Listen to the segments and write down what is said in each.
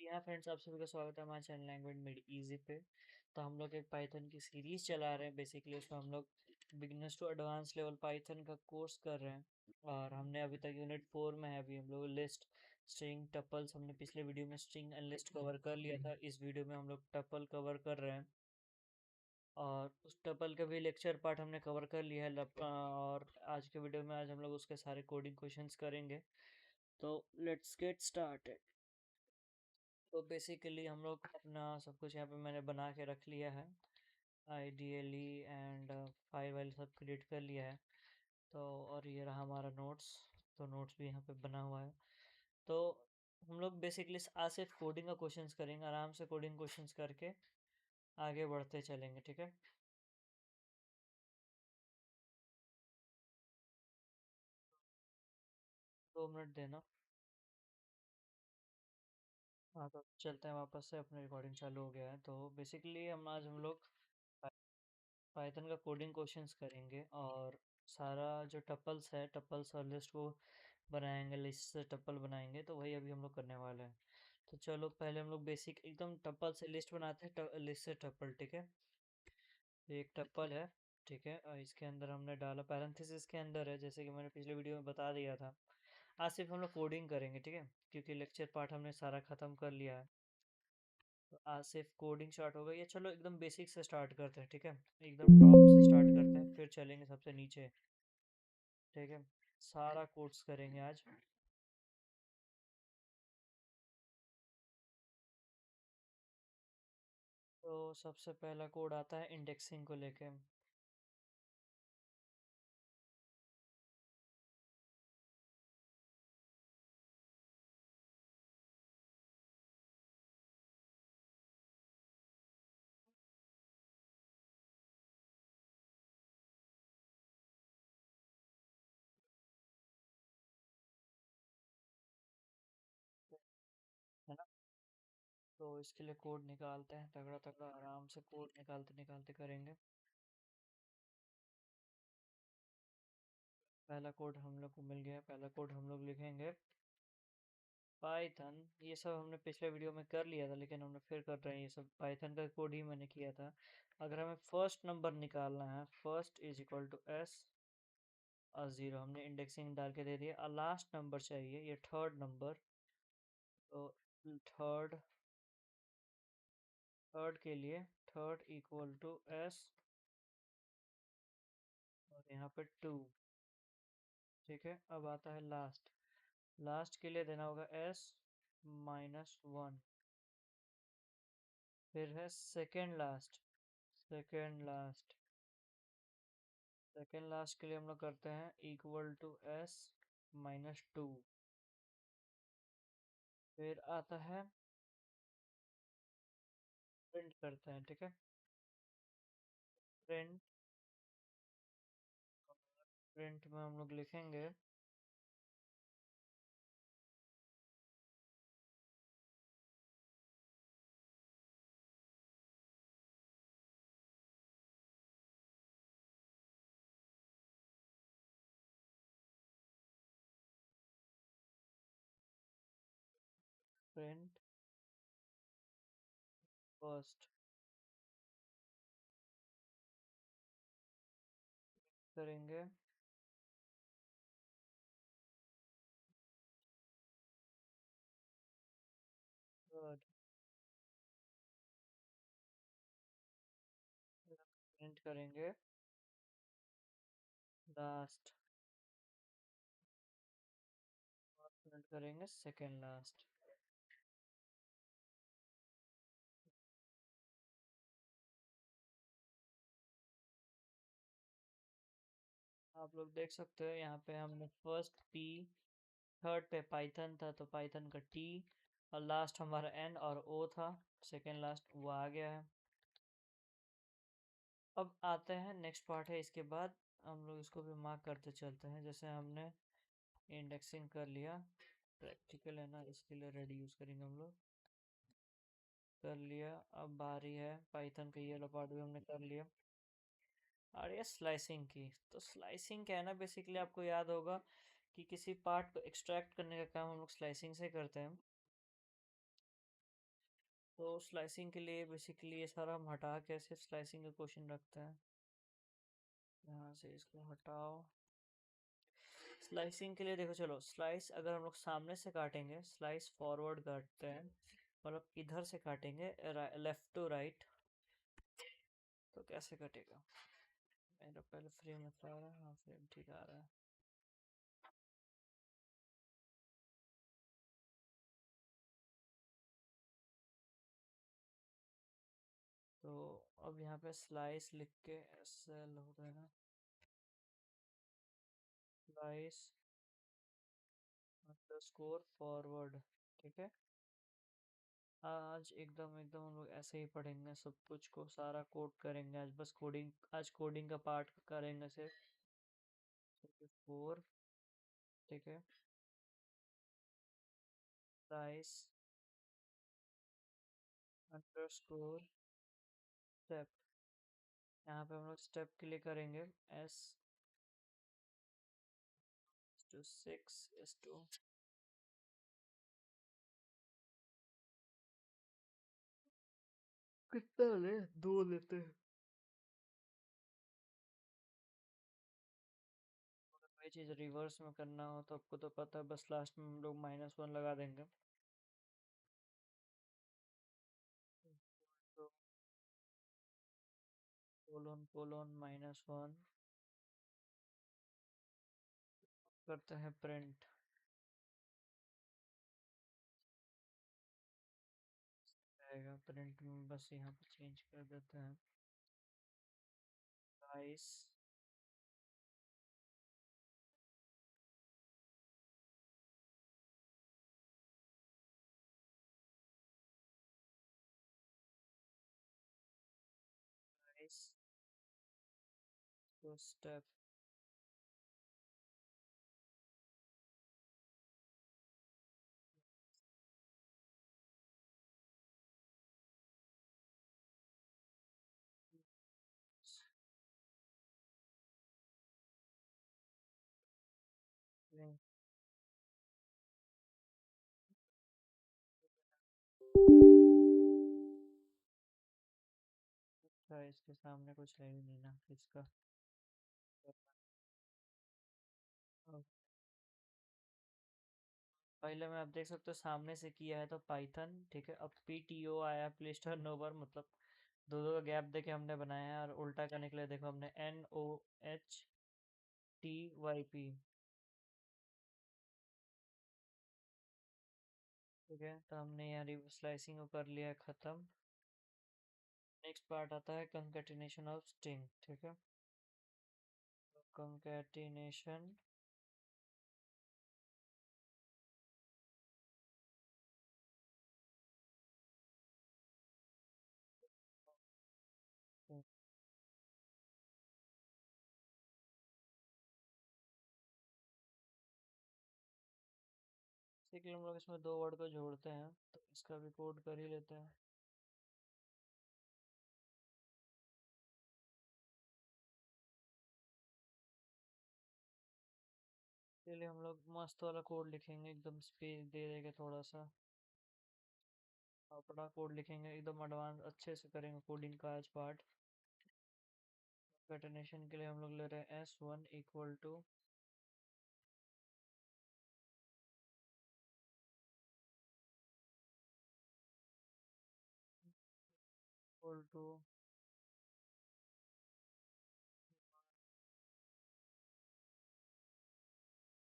हाँ फ्रेंड्स, आप सभी का स्वागत है हमारे चैनल लैंग्वेज मेड इजी पे। तो हम लोग एक पाइथन की सीरीज चला रहे हैं। बेसिकली उसमें हम लोग beginners to advance level Python का कोर्स कर रहे हैं। और हमने अभी तक यूनिट 4 में है। अभी हम लोग लिस्ट, स्ट्रिंग, टपल्स, हमने पिछले वीडियो में स्ट्रिंग एंड लिस्ट कवर कर लिया था। इस वीडियो में हम लोग टपल कवर कर रहे हैं। और उस टपल का भी लेक्चर पार्ट हमने कवर कर लिया है। और आज के वीडियो में आज हम लोग उसके सारे कोडिंग क्वेश्चंस करेंगे। तो लेट्स गेट स्टार्टेड। तो बेसिकली हम लोग अपना सब कुछ यहाँ पे मैंने बना के रख लिया है आइडियली, एंड फाइल वाइल सब क्रिएट कर लिया है। तो और ये रहा हमारा नोट्स। तो नोट्स भी यहाँ पे बना हुआ है। तो हम लोग बेसिकली आज से कोडिंग का क्वेश्चंस करेंगे। आराम से कोडिंग क्वेश्चंस करके आगे बढ़ते चलेंगे, ठीक है। 2 मिनट देना। हाँ, तो चलते हैं वापस से। अपनी रिकॉर्डिंग चालू हो गया है। तो बेसिकली हम लोग पाइथन का कोडिंग क्वेश्चंस करेंगे। और सारा जो टपल्स है, टपल्स और लिस्ट को बनाएंगे, लिस्ट से टपल बनाएंगे। तो वही अभी हम लोग करने वाले हैं। तो चलो पहले हम लोग बेसिक एकदम टपल से लिस्ट बनाते हैं, लिस्ट से टपल, ठीक है। तो एक टपल है, ठीक है। और इसके अंदर हमने डाला पैरेंथेसिस के अंदर है, जैसे कि मैंने पिछले वीडियो में बता दिया था। आज सिर्फ हम लोग कोडिंग करेंगे, ठीक है, क्योंकि लेक्चर पार्ट हमने सारा ख़त्म कर लिया है। तो आज सिर्फ कोडिंग स्टार्ट हो गई है। चलो एकदम बेसिक से स्टार्ट करते हैं, ठीक है। एकदम टॉप से स्टार्ट करते हैं, फिर चलेंगे सबसे नीचे, ठीक है। सारा कोड्स करेंगे आज। तो सबसे पहला कोड आता है इंडेक्सिंग को लेके। है ना। तो इसके लिए कोड निकालते हैं, तगड़ा तगड़ा आराम से कोड निकालते निकालते करेंगे। पहला कोड हम लोग को मिल गया। पहला कोड हम लोग लिखेंगे पाइथन। ये सब हमने पिछले वीडियो में कर लिया था, लेकिन हमने फिर कर रहे हैं। ये सब पाइथन का कोड ही मैंने किया था। अगर हमें फर्स्ट नंबर निकालना है, first is equal to S और ज़ीरो, हमने इंडेक्सिंग डाल के दे दिया। और लास्ट नंबर चाहिए, ये थर्ड नंबर। तो थर्ड, थर्ड के लिए थर्ड इक्वल टू एस और यहाँ पे 2, ठीक है। अब आता है लास्ट। लास्ट के लिए देना होगा एस -1। फिर है second last. Second last, second last के लिए हम लोग करते हैं इक्वल टू एस -2। फिर आता है प्रिंट करते हैं, ठीक है। प्रिंट, प्रिंट में हम लोग लिखेंगे प्रिंट फर्स्ट करेंगे। थर्ड प्रिंट करेंगे लास्ट। और प्रिंट करेंगे सेकेंड लास्ट। आप लोग देख सकते हो यहाँ पे हमने फर्स्ट पी, थर्ड पे पाइथन था तो पाइथन का टी, और लास्ट हमारा एन और ओ था। सेकेंड लास्ट वो आ गया है। अब आते हैं नेक्स्ट पार्ट है। इसके बाद हम लोग इसको भी मार्क करते चलते हैं। जैसे हमने इंडेक्सिंग कर लिया, प्रैक्टिकल है ना, इसके लिए रेडी यूज़ करेंगे हम लोग। कर लिया। अब बारी है पाइथन का, ये वाला पार्ट भी हमने कर लिया। और ये स्लाइसिंग की। तो स्लाइसिंग क्या है ना, बेसिकली आपको याद होगा कि किसी पार्ट को एक्सट्रैक्ट करने का काम हम लोग स्लाइसिंग से करते हैं। तो स्लाइसिंग के लिए बेसिकली ये सारा हम हटा के सिर्फ स्लाइसिंग का क्वेश्चन रखते हैं। यहाँ से इसको हटाओ। स्लाइसिंग के लिए देखो, चलो स्लाइस अगर हम लोग सामने से काटेंगे, स्लाइस फॉरवर्ड काटते हैं, मतलब इधर से काटेंगे लेफ्ट टू राइट, तो कैसे कटेगा? मेरा पहले फ्रेम अच्छा आ रहा है, हाँ फ्रेम ठीक आ रहा है। तो अब यहाँ पे स्लाइस लिख के SL हो गया ना, स्लाइस अंडरस्कोर फॉरवर्ड, ठीक है। आज एकदम एकदम हम लोग ऐसे ही पढ़ेंगे, सब कुछ को सारा कोड करेंगे आज, बस कोडिंग, आज कोडिंग का पार्ट करेंगे सिर्फ। 4, ठीक है। स्लाइस अंडरस्कोर स्टेप, यहाँ पे हम लोग स्टेप के लिए करेंगे S/6 कितना ले, 2 लेते हैं। कोई चीज़ रिवर्स में करना हो तो आपको तो पता है, बस लास्ट में हम लोग -1 लगा देंगे। तो कोलोन कोलोन -1 करते हैं प्रिंट, आएगा प्रिंट में, बस यहाँ पे चेंज कर देते हैं। प्राइस प्राइस तो स्टेप, अच्छा इसके सामने कुछ है ही नहीं ना इसका। अब पहले में आप देख सकते हो सामने से किया है तो पाइथन, ठीक है। अब PTO आया, प्ले स्टोर नोवर, मतलब दो दो का गैप देके हमने बनाया है। और उल्टा करने के लिए देखो हमने NOHTYP, ठीक है। तो हमने यहाँ स्लाइसिंग को कर लिया है खत्म। नेक्स्ट पार्ट आता है कंकेटिनेशन ऑफ स्ट्रिंग, ठीक है। कंकेटिनेशन बेसिकली हम लोग इसमें 2 वर्ड को जोड़ते हैं, तो इसका भी कोड कर ही लेते हैं। इसलिए हम लोग मस्त वाला कोड लिखेंगे, एकदम स्पेस दे देंगे थोड़ा सा, और बड़ा कोड लिखेंगे, एकदम एडवांस अच्छे से करेंगे कोडिंग का आज पार्ट। कंकेटिनेशन के लिए हम लोग ले रहे हैं S1 equal to equal to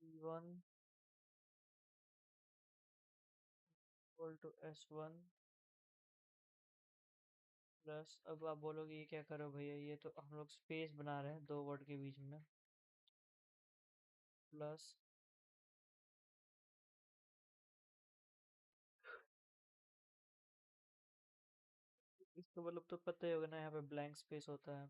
P1 equal to S1 plus, अब आप बोलोगे ये क्या करो भैया, ये तो हम लोग स्पेस बना रहे हैं 2 वर्ड के बीच में, प्लस इसका मतलब तो पता ही होगा ना, यहाँ पे ब्लैंक स्पेस होता है।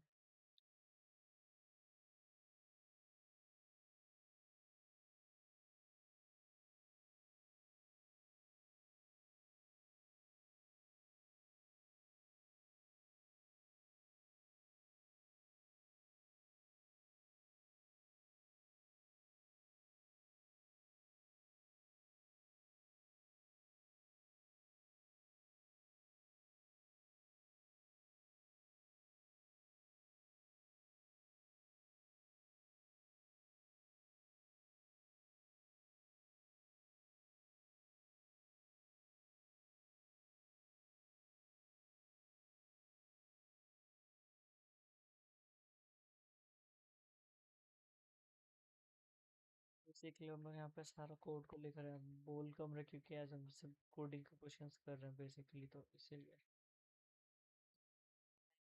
बेसिकली हम लोग यहाँ पे सारा कोड को लिख रहे हैं, बोल कम रहे क्योंकि आज हम सब कोडिंग के क्वेश्चंस कर रहे हैं बेसिकली, तो इसीलिए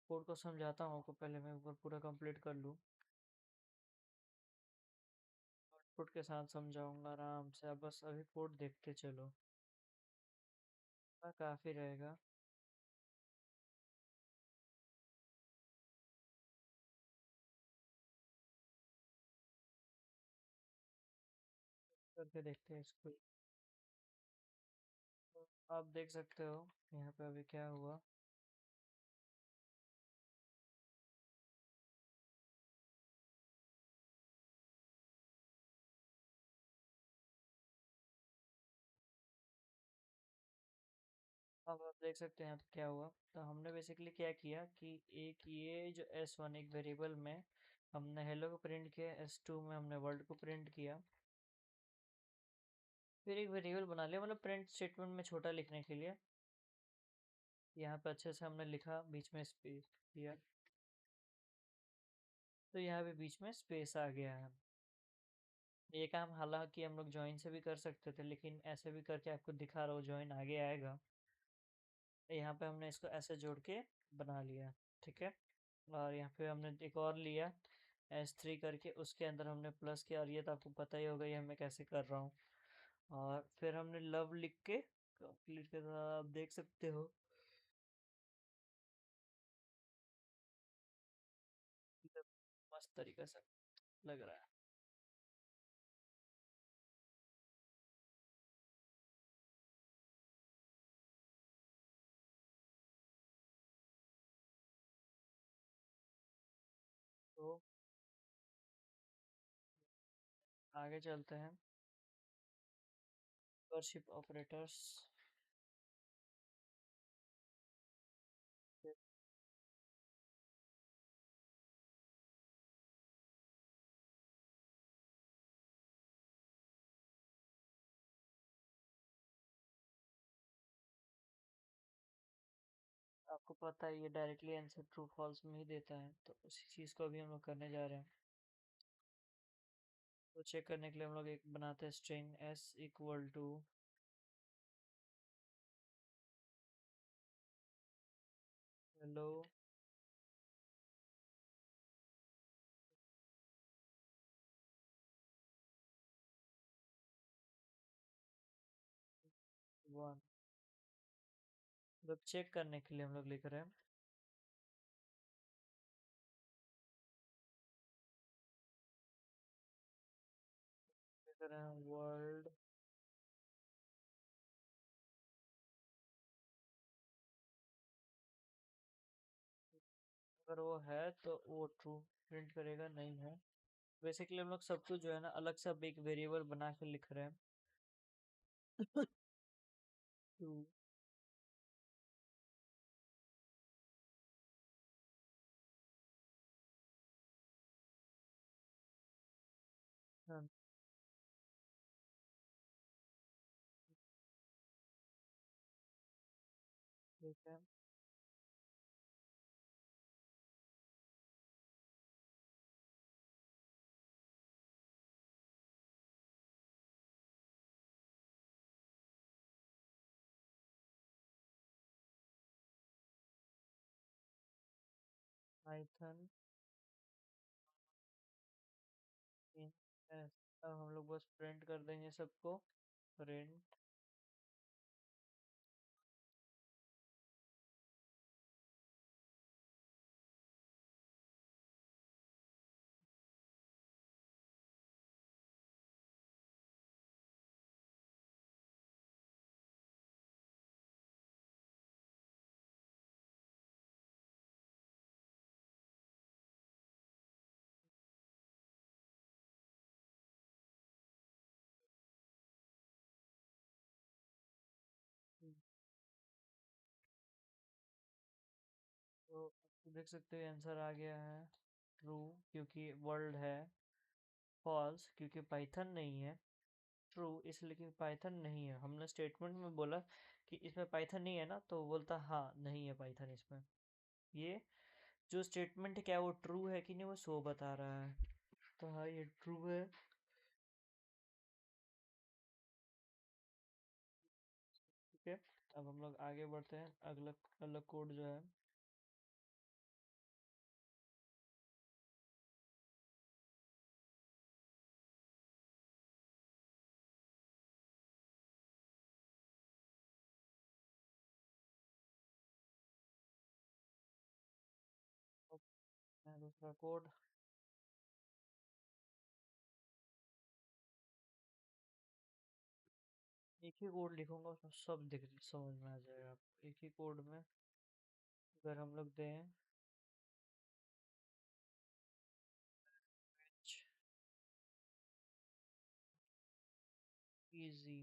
कोड को समझाता हूँ आपको, पहले मैं एक बार पूरा कंप्लीट कर लूँ, आउटपुट के साथ समझाऊंगा आराम से, अब बस अभी कोड देखते चलो। काफ़ी रहेगा। करके देखते हैं इसको। तो आप देख सकते हो यहाँ पे अभी क्या हुआ। अब आप देख सकते हैं यहाँ पे क्या हुआ। तो हमने बेसिकली क्या किया कि एक ये जो S1 एक वेरिएबल में हमने हेलो को प्रिंट किया, S2 में हमने वर्ल्ड को प्रिंट किया, फिर एक वेरिएबल बना लिया, मतलब प्रिंट स्टेटमेंट में छोटा लिखने के लिए। यहाँ पे अच्छे से हमने लिखा, बीच में स्पेस दिया, तो यहाँ पे बीच में स्पेस आ गया है। ये काम हालांकि हम लोग जॉइन से भी कर सकते थे, लेकिन ऐसे भी करके आपको दिखा रहा हूँ जॉइन आगे आएगा। यहाँ पे हमने इसको ऐसे जोड़ के बना लिया, ठीक है। और यहाँ पे हमने एक और लिया S3 करके, उसके अंदर हमने प्लस किया, और ये तो आपको पता ही होगा ये मैं कैसे कर रहा हूँ। और फिर हमने लव लिख के कंप्लीट कर, आप देख सकते हो एकदम मस्त तरीके से लग रहा है। तो आगे चलते हैं। वर्शिप ऑपरेटर्स, आपको पता है ये डायरेक्टली आंसर ट्रू फॉल्स में ही देता है, तो उसी चीज़ को अभी हम लोग करने जा रहे हैं। तो चेक करने के लिए हम लोग एक बनाते हैं string s equal to hello 1। मतलब चेक करने के लिए हम लोग लिख रहे हैं, वर्ल्ड, अगर वो है तो वो ट्रू प्रिंट करेगा, नहीं है। बेसिकली हम लोग सब कुछ जो है ना अलग से अब एक वेरिएबल बना के लिख रहे हैं। ट्रू, हाँ, ठीक है। पाइथन इन एस, अब हम लोग बस प्रिंट कर देंगे सबको, प्रिंट तो आप देख सकते हो आंसर आ गया है ट्रू क्योंकि वर्ल्ड है, फॉल्स क्योंकि पाइथन नहीं है, ट्रू इसलिए कि पाइथन नहीं है। हमने स्टेटमेंट में बोला कि इसमें पाइथन नहीं है ना, तो बोलता हाँ नहीं है पाइथन इसमें। ये जो स्टेटमेंट है क्या वो ट्रू है कि नहीं वो शो बता रहा है, तो हाँ ये ट्रू है। ठीक है, अब हम लोग आगे बढ़ते हैं। अगला अगला कोड जो है, दूसरा कोड। एक ही कोड लिखूंगा, उसमें सब दिख समझ में आ जाएगा आपको। एक ही कोड में अगर हम लोग दें इजी,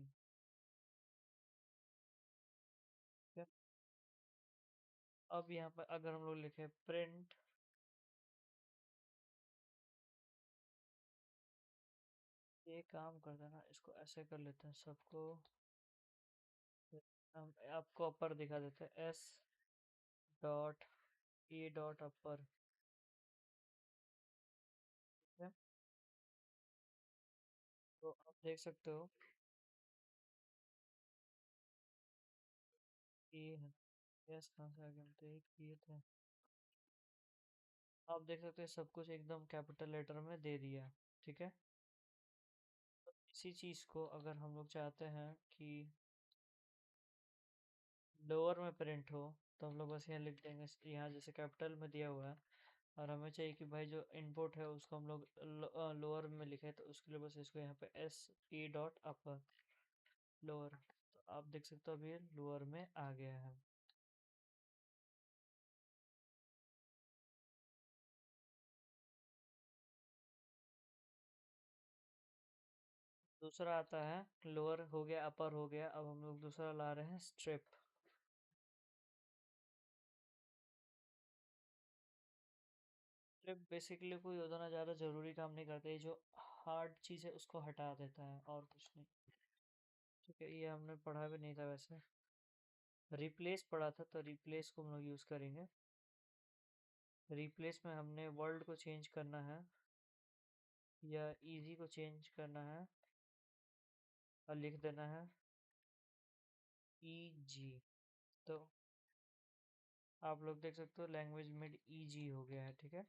अब यहाँ पर अगर हम लोग लिखे प्रिंट, ये काम कर देना, इसको ऐसे कर लेते हैं सबको। हम आपको अपर दिखा देते हैं, एस डॉट ए डॉट अपर। तो आप देख सकते हो कि एस कहाँ से आ गया, हम तो एक किए थे। आप देख सकते हैं सब कुछ एकदम कैपिटल लेटर में दे दिया। ठीक है, तो इसी चीज को अगर हम लोग चाहते हैं कि लोअर में प्रिंट हो, तो हम लोग बस यहाँ लिख देंगे, यहाँ जैसे कैपिटल में दिया हुआ है, और हमें चाहिए कि भाई जो इनपुट है उसको हम लोग लोअर में लिखे, तो उसके लिए बस इसको यहाँ पे S E dot upper lower. तो आप देख सकते हो अभी ये लोअर में आ गया है। दूसरा आता है, लोअर हो गया अपर हो गया, अब हम लोग दूसरा ला रहे हैं स्ट्रिप। स्ट्रिप बेसिकली कोई उतना ज़्यादा ज़रूरी काम नहीं करता, ये जो हार्ड चीज़ है उसको हटा देता है और कुछ नहीं। ठीक है, ये हमने पढ़ा भी नहीं था वैसे, रिप्लेस पढ़ा था, तो रिप्लेस को हम लोग यूज़ करेंगे। रिप्लेस में हमने वर्ल्ड को चेंज करना है, या इजी को चेंज करना है, और लिख देना है ई जी। तो आप लोग देख सकते हो लैंग्वेज मिड इजी हो गया है। ठीक है,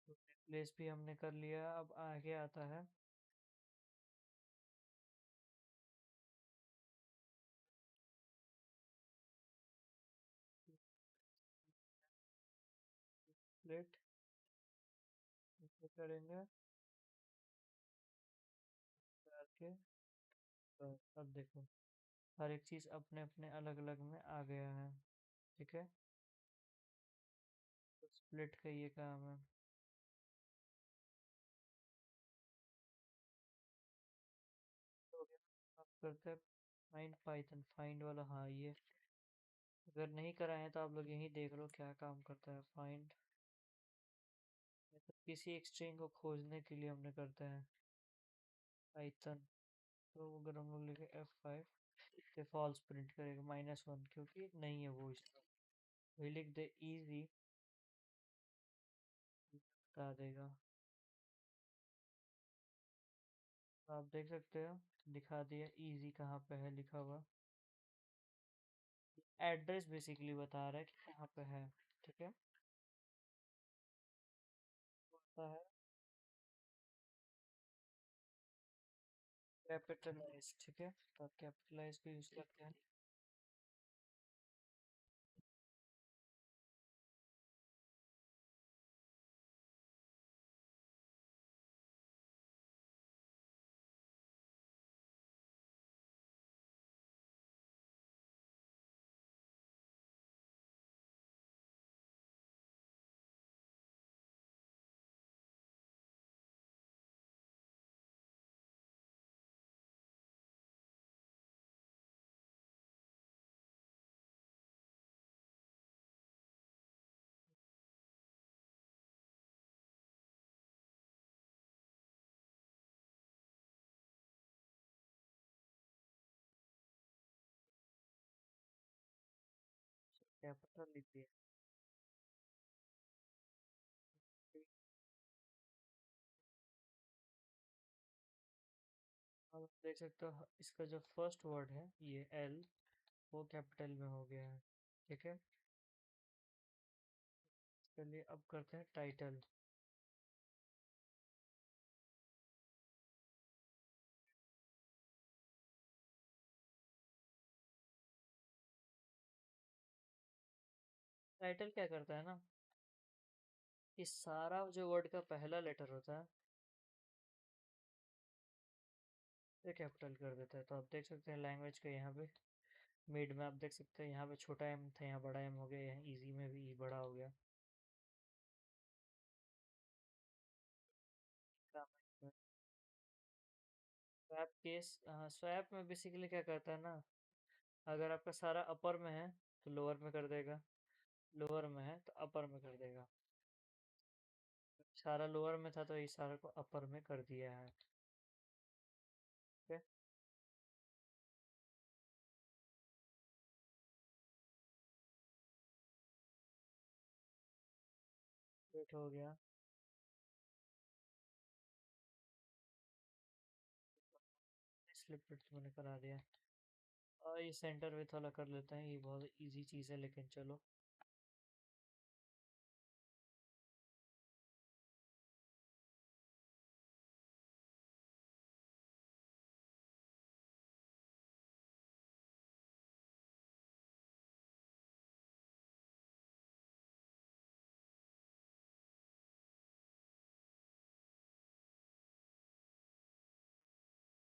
तो रिप्लेस भी हमने कर लिया। अब आगे आता है स्प्लिट, इसे करेंगे करके। तो अब देखो हर एक चीज़ अपने अपने अलग अलग में आ गया है। ठीक है, तो स्प्लिट का ये काम है। तो अभी आप करते हैं फाइंड पाइथन फाइंड वाला, हाँ ये अगर नहीं कराए हैं तो आप लोग यही देख लो क्या काम करता है। फाइंड मतलब किसी एक स्ट्रिंग को खोजने के लिए हमने करते हैं पाइथन। तो अगर हम लोग लिखे F5, तो फॉल्स प्रिंट करेगा -1, क्योंकि नहीं है वो इसका। वही लिख दे इजी, बता देगा। तो आप देख सकते हो दिखा दिया इजी कहाँ पे है लिखा हुआ। एड्रेस बेसिकली बता रहा है कि कहाँ पे है। ठीक है, होता है कैपिटलाइज। ठीक है, तो आप कैपिटलाइज को यूज करते हैं। कैपिटल लिख दिया, तो देख सकते हो इसका जो फर्स्ट वर्ड है ये एल, वो कैपिटल में हो गया है। ठीक है, चलिए अब करते हैं टाइटल। टाइटल क्या करता है ना, इस सारा जो वर्ड का पहला लेटर होता है ये कैपिटल कर देता है। तो आप देख सकते हैं लैंग्वेज का यहाँ पे मिड में आप देख सकते हैं, यहाँ पे छोटा एम था, यहाँ बड़ा एम हो गया, यहाँ इजी में भी ई बड़ा हो गया। स्वैप केस, स्वैप में बेसिकली क्या करता है ना, अगर आपका सारा अपर में है तो लोअर में कर देगा, लोअर में है तो अपर में कर देगा। सारा लोअर में था तो ये सारा को अपर में कर दिया है। ठीक है, वेट हो गया। स्लिप मैंने करा दिया। और ये सेंटर में थोड़ा कर लेते हैं, ये बहुत इजी चीज़ है लेकिन चलो।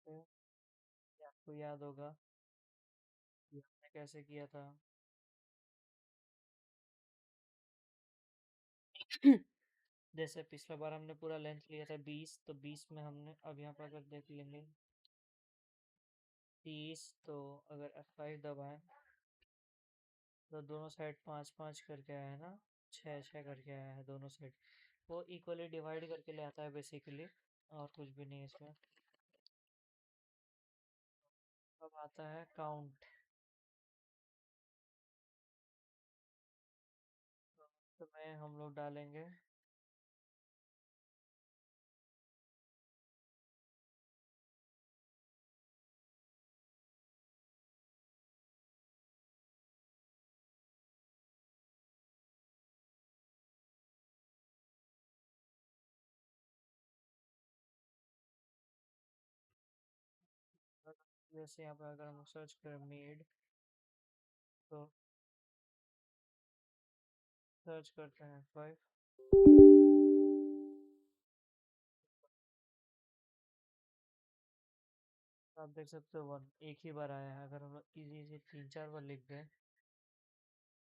तो ये आपको याद होगा कि हमने कैसे किया था। जैसे पिछला बार हमने पूरा लेंथ लिया था 20, तो 20 में हमने अब यहाँ पर अगर देख लेंगे 30, तो अगर F5 दबाएं तो दोनों साइड 5 5 करके आया है ना, 6 6 करके आया है दोनों साइड। वो इक्वली डिवाइड करके ले आता है बेसिकली, और कुछ भी नहीं है इसमें। अब आता है काउंट। तो में हम लोग डालेंगे जैसे यहाँ पर अगर हम सर्च करें मेड, तो सर्च करते हैं 5, आप देख सकते हो 1 एक ही बार आया है। अगर हम लोग इजी से 3 4 बार लिख दें,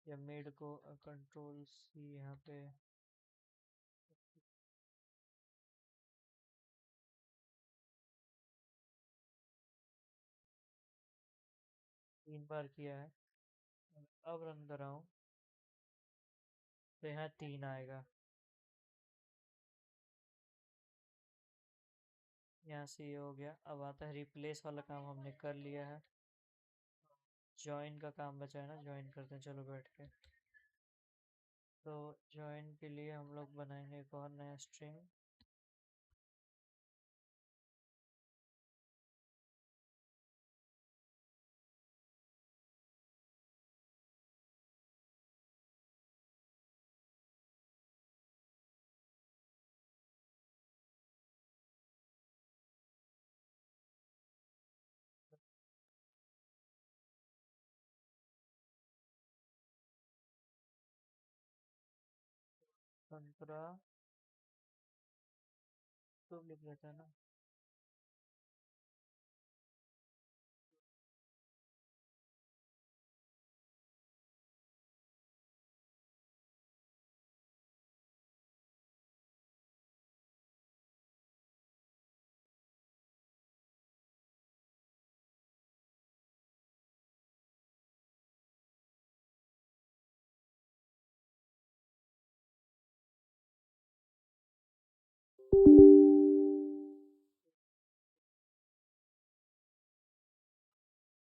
या मेड को कंट्रोल सी यहाँ पे 3 बार किया है, अब रन कराऊँ तो यहाँ 3 आएगा। यहाँ से ये हो गया। अब आता है रिप्लेस वाला काम हमने कर लिया है। ज्वाइन का काम बचा है ना, ज्वाइन करते हैं चलो बैठ के। तो ज्वाइन के लिए हम लोग बनाएंगे एक और नया स्ट्रिंग। संतरा तो लिख लेते हैं ना।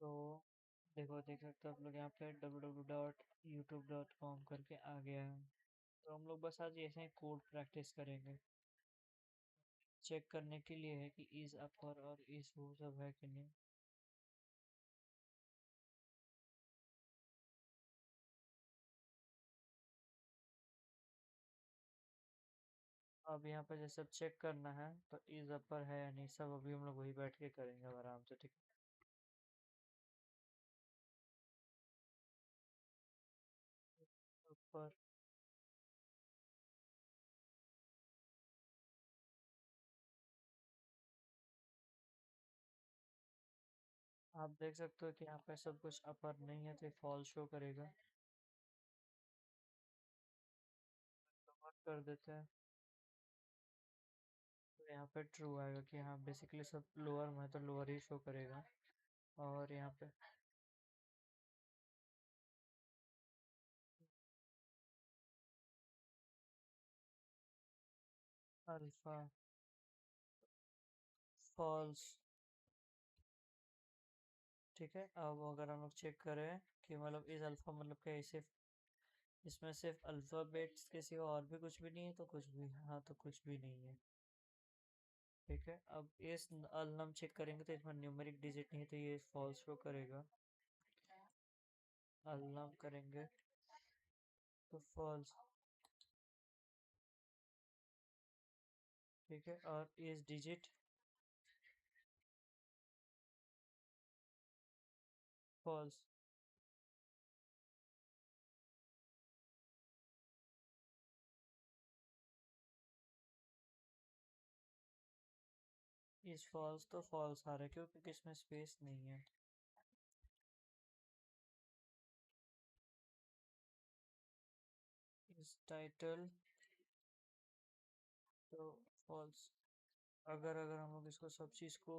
तो देखो, देख सकते हो आप लोग यहाँ पे www.youtube.com करके आ गया है। तो हम लोग बस आज ऐसे ही कोड प्रैक्टिस करेंगे। चेक करने के लिए है कि इज अपर और इज वो सब है कि नहीं। अब यहाँ पे जैसे चेक करना है तो इज अपर है या नहीं, सब अभी हम लोग वही बैठ के करेंगे अब आराम से, ठीक है। ऊपर आप देख सकते हो कि यहाँ पे सब कुछ अपर नहीं है तो फॉल्स शो करेगा। लोअर कर देते हैं तो यहाँ पे ट्रू आएगा कि हाँ बेसिकली सब लोअर में है तो लोअर ही शो करेगा। और यहाँ पे अल्फा फॉल्स, ठीक है। अब अगर हम लोग चेक करें कि मतलब इस अल्फा मतलब क्या, इसे इसमें सिर्फ अल्फाबेट्स के सिवा और भी कुछ भी नहीं है तो कुछ भी, हाँ तो कुछ भी नहीं है, ठीक है। अब इस अल चेक करेंगे तो इसमें न्यूमेरिक डिजिट नहीं है तो ये फॉल्स शो करेगा। अल करेंगे तो फॉल्स, ठीक है। और इस डिजिट फॉल्स, इस फॉल्स तो फॉल्स आ रहा है क्यों, क्योंकि इसमें स्पेस नहीं है। इस टाइटल तो फॉल्स। अगर अगर हम लोग इसको सब चीज को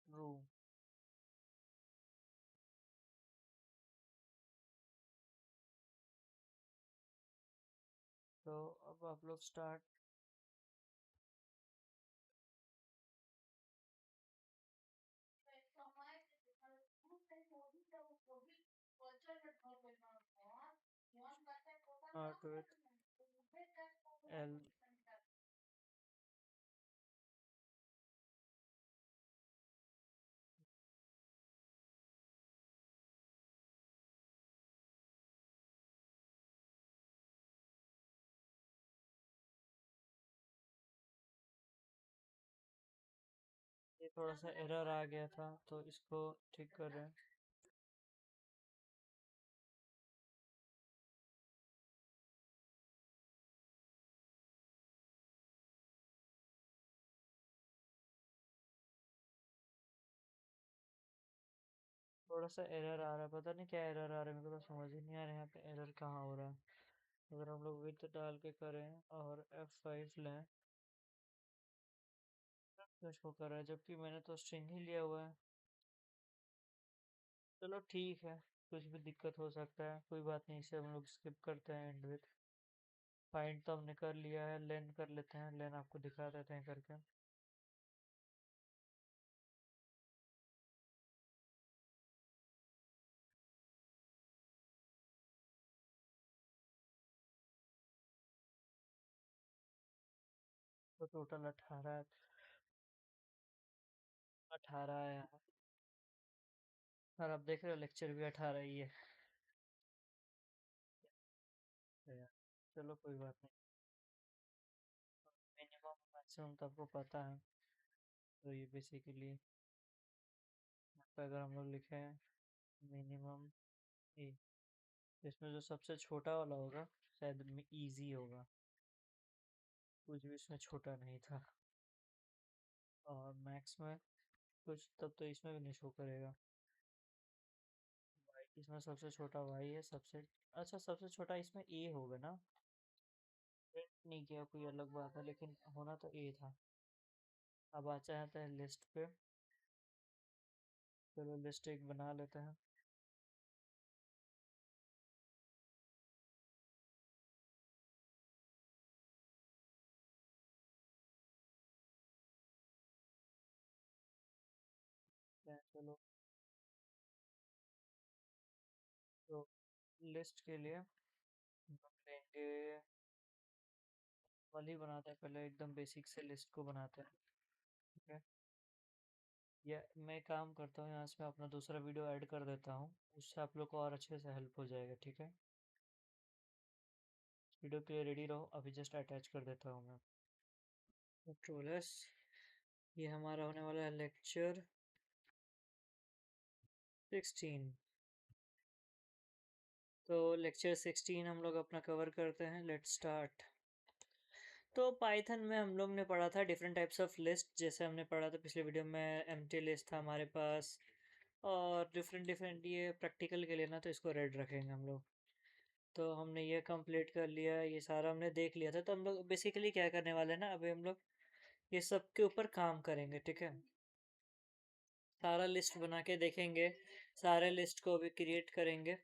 ट्रू, तो अब आप लोग स्टार्ट। Start with L. ये थोड़ा सा एरर आ गया था तो इसको ठीक कर रहे हैं। थोड़ा सा एरर आ रहा है, पता नहीं क्या एरर आ रहा है, मेरे को तो समझ ही नहीं आ रहा है यहाँ पे एरर कहाँ हो रहा है। अगर हम लोग विथ डाल के करें और F5 लें तो शो कर रहा है, जबकि मैंने तो स्ट्रिंग ही लिया हुआ है। चलो ठीक है, कुछ भी दिक्कत हो सकता है, कोई बात नहीं, इसे हम लोग स्किप करते हैं एंड विथ। फाइंड तो हमने कर लिया है, लेन कर लेते हैं, लेन आपको दिखा देते हैं करके। तो टोटल 18, 18 है। और आप देख रहे हो लेक्चर भी 18 ही है। तो यार, चलो कोई बात नहीं। मिनिमम मैक्सिमम तो आपको पता है, तो ये बेसिकली यहाँ पे अगर हम लोग लिखे मिनिमम ए, इसमें जो सबसे छोटा वाला होगा शायद में इजी होगा, कुछ भी इसमें छोटा नहीं था। और मैक्स में कुछ तब तो इसमें भी नहीं शो करेगा। इसमें सबसे छोटा वाई है, सबसे अच्छा सबसे छोटा इसमें ए होगा ना। प्रिंट नहीं किया कोई अलग बात है, लेकिन होना तो ए था। अब आ जाते हैं लिस्ट पे। चलो लिस्ट एक बना लेते हैं। चलो, तो लिस्ट के लिए हम लोग लेंगे, वाली बनाते हैं, पहले एकदम बेसिक से लिस्ट को बनाते हैं। ठीक है, ये मैं काम करता हूँ, यहाँ से मैं अपना दूसरा वीडियो ऐड कर देता हूँ, उससे आप लोग को और अच्छे से हेल्प हो जाएगा। ठीक है, वीडियो के लिए रेडी रहो, अभी जस्ट अटैच कर देता हूँ मैं। कंट्रोल एस, ये हमारा होने वाला है लेक्चर 16। तो लेक्चर 16 हम लोग अपना कवर करते हैं, लेट्स स्टार्ट। तो पाइथन में हम लोग ने पढ़ा था डिफरेंट टाइप्स ऑफ लिस्ट, जैसे हमने पढ़ा था पिछले वीडियो में एम्प्टी लिस्ट था हमारे पास, और डिफरेंट डिफरेंट, ये प्रैक्टिकल के लिए ना तो इसको रेड रखेंगे हम लोग। तो हमने ये कंप्लीट कर लिया, ये सारा हमने देख लिया था। तो हम लोग बेसिकली क्या करने वाले हैं ना, अभी हम लोग ये सब के ऊपर काम करेंगे। ठीक है, सारा लिस्ट बना के देखेंगे, सारे लिस्ट को भी क्रिएट करेंगे।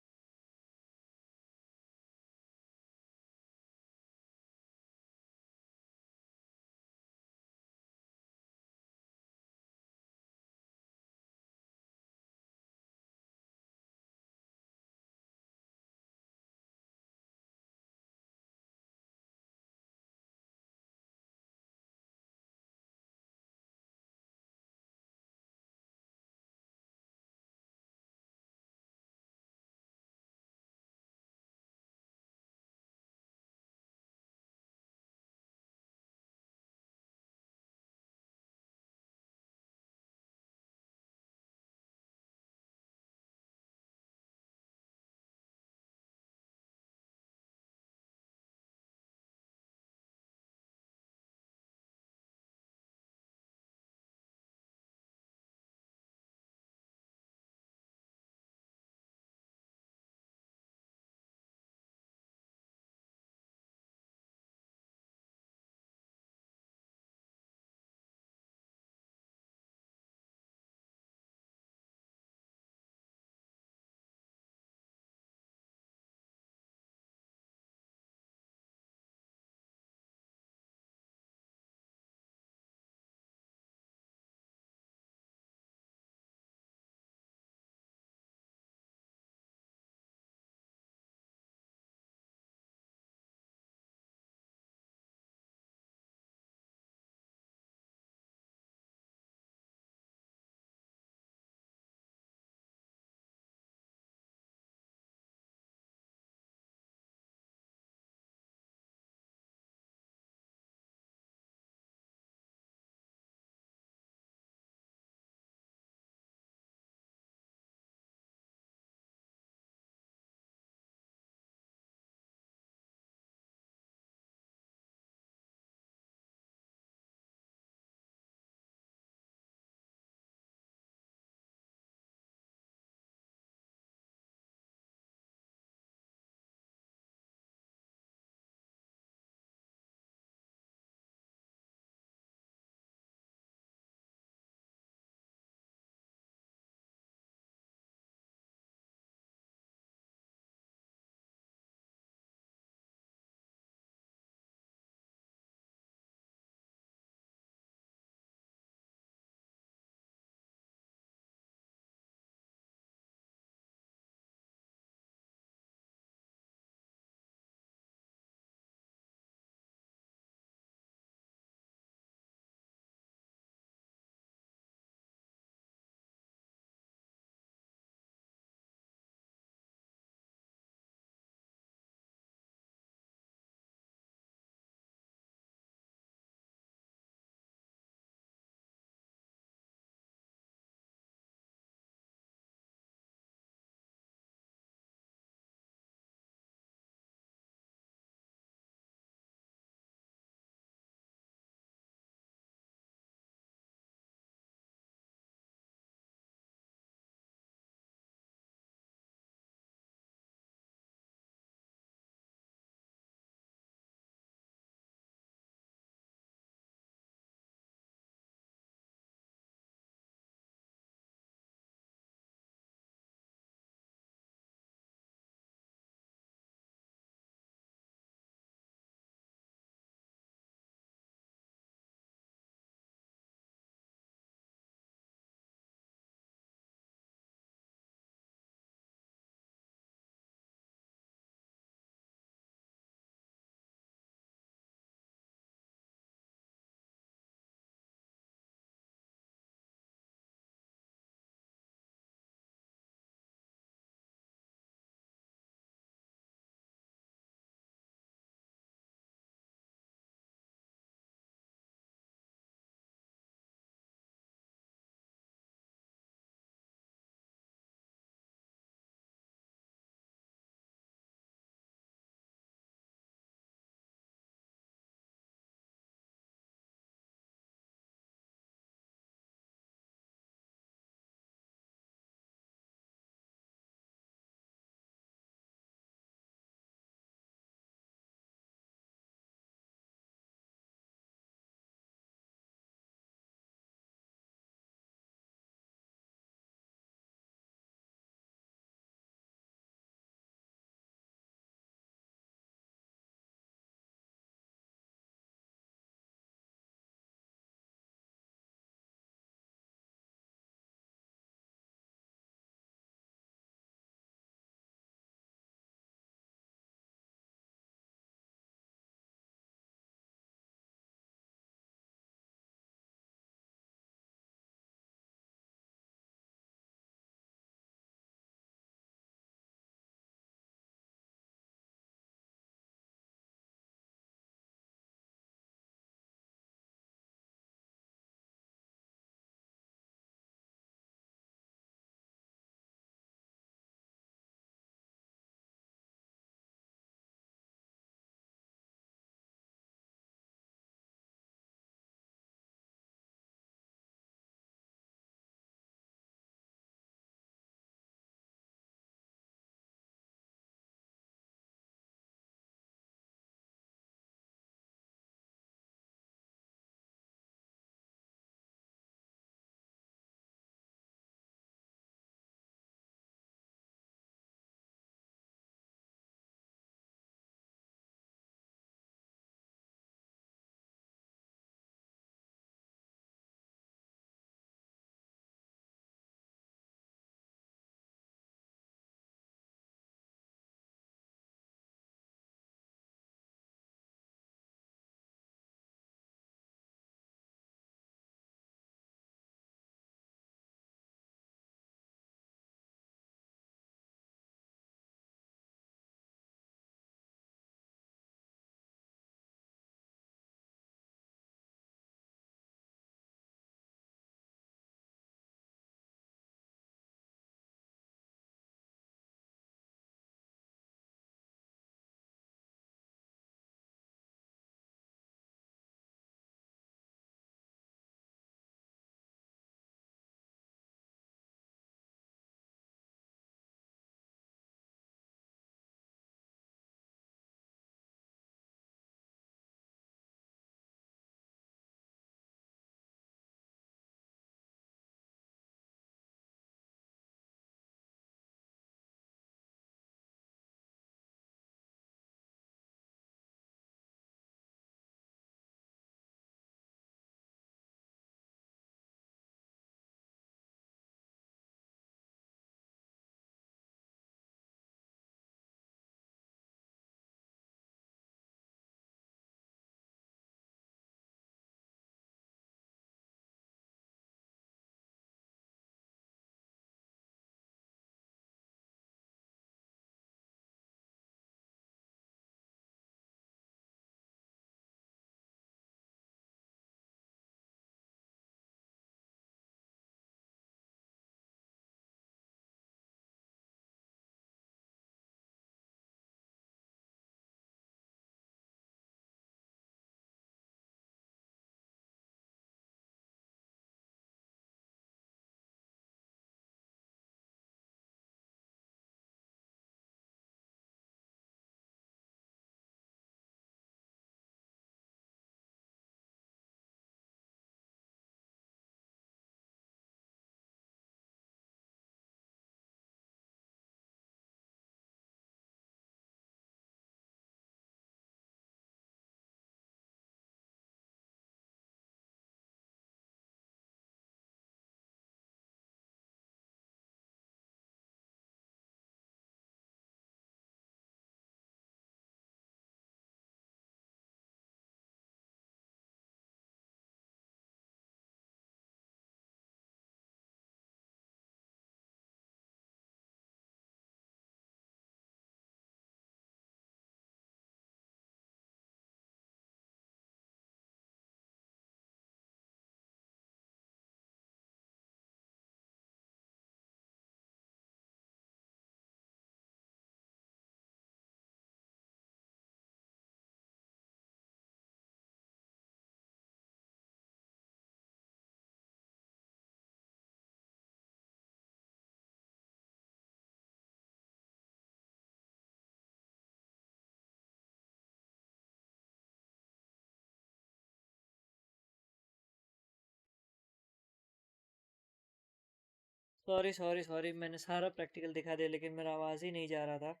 सॉरी सॉरी सॉरी, मैंने सारा प्रैक्टिकल दिखा दिया लेकिन मेरा आवाज़ ही नहीं जा रहा था।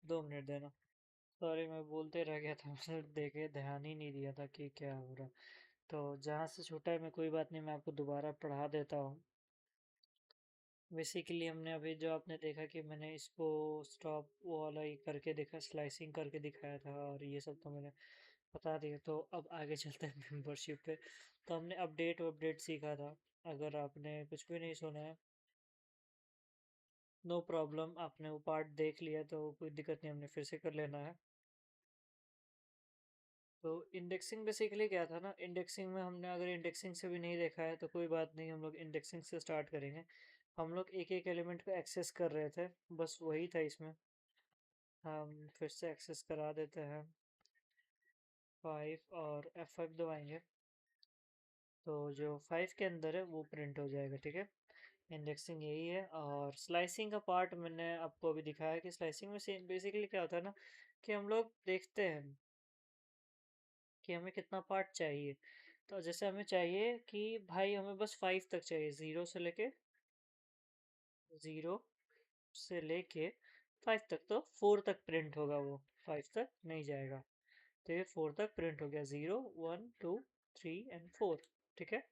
2 मिनट देना। सॉरी, मैं बोलते रह गया था। मैंने देखे ध्यान ही नहीं दिया था कि क्या हो रहा। तो जहाँ से छूटा है मैं, कोई बात नहीं, मैं आपको दोबारा पढ़ा देता हूँ। बेसिकली हमने अभी जो आपने देखा कि मैंने इसको स्टॉप वो वाला ही करके देखा, स्लाइसिंग करके दिखाया था, और ये सब तो मैंने बता दिया। तो अब आगे चलते हैं मेंबरशिप पे। तो हमने अपडेट अपडेट सीखा था। अगर आपने कुछ भी नहीं सुना है, नो प्रॉब्लम, आपने वो पार्ट देख लिया तो कोई दिक्कत नहीं, हमने फिर से कर लेना है। तो इंडेक्सिंग बेसिकली क्या था ना, इंडेक्सिंग में हमने अगर इंडेक्सिंग से भी नहीं देखा है तो कोई बात नहीं, हम लोग इंडेक्सिंग से स्टार्ट करेंगे। हम लोग एक एक एलिमेंट को एक्सेस कर रहे थे, बस वही था इसमें। हम फिर से एक्सेस करा देते हैं। 5 और F5 दबाएंगे तो जो 5 के अंदर है वो प्रिंट हो जाएगा, ठीक है। इंडेक्सिंग यही है। और स्लाइसिंग का पार्ट मैंने आपको अभी दिखाया कि स्लाइसिंग में बेसिकली क्या होता है ना, कि हम लोग देखते हैं कि हमें कितना पार्ट चाहिए। तो जैसे हमें चाहिए कि भाई हमें बस 5 तक चाहिए, 0 से लेके 5 तक, तो 4 तक प्रिंट होगा, वो 5 तक नहीं जाएगा। तो ये 4 तक प्रिंट हो गया, 0 1 2 3 एंड 4, ठीक है।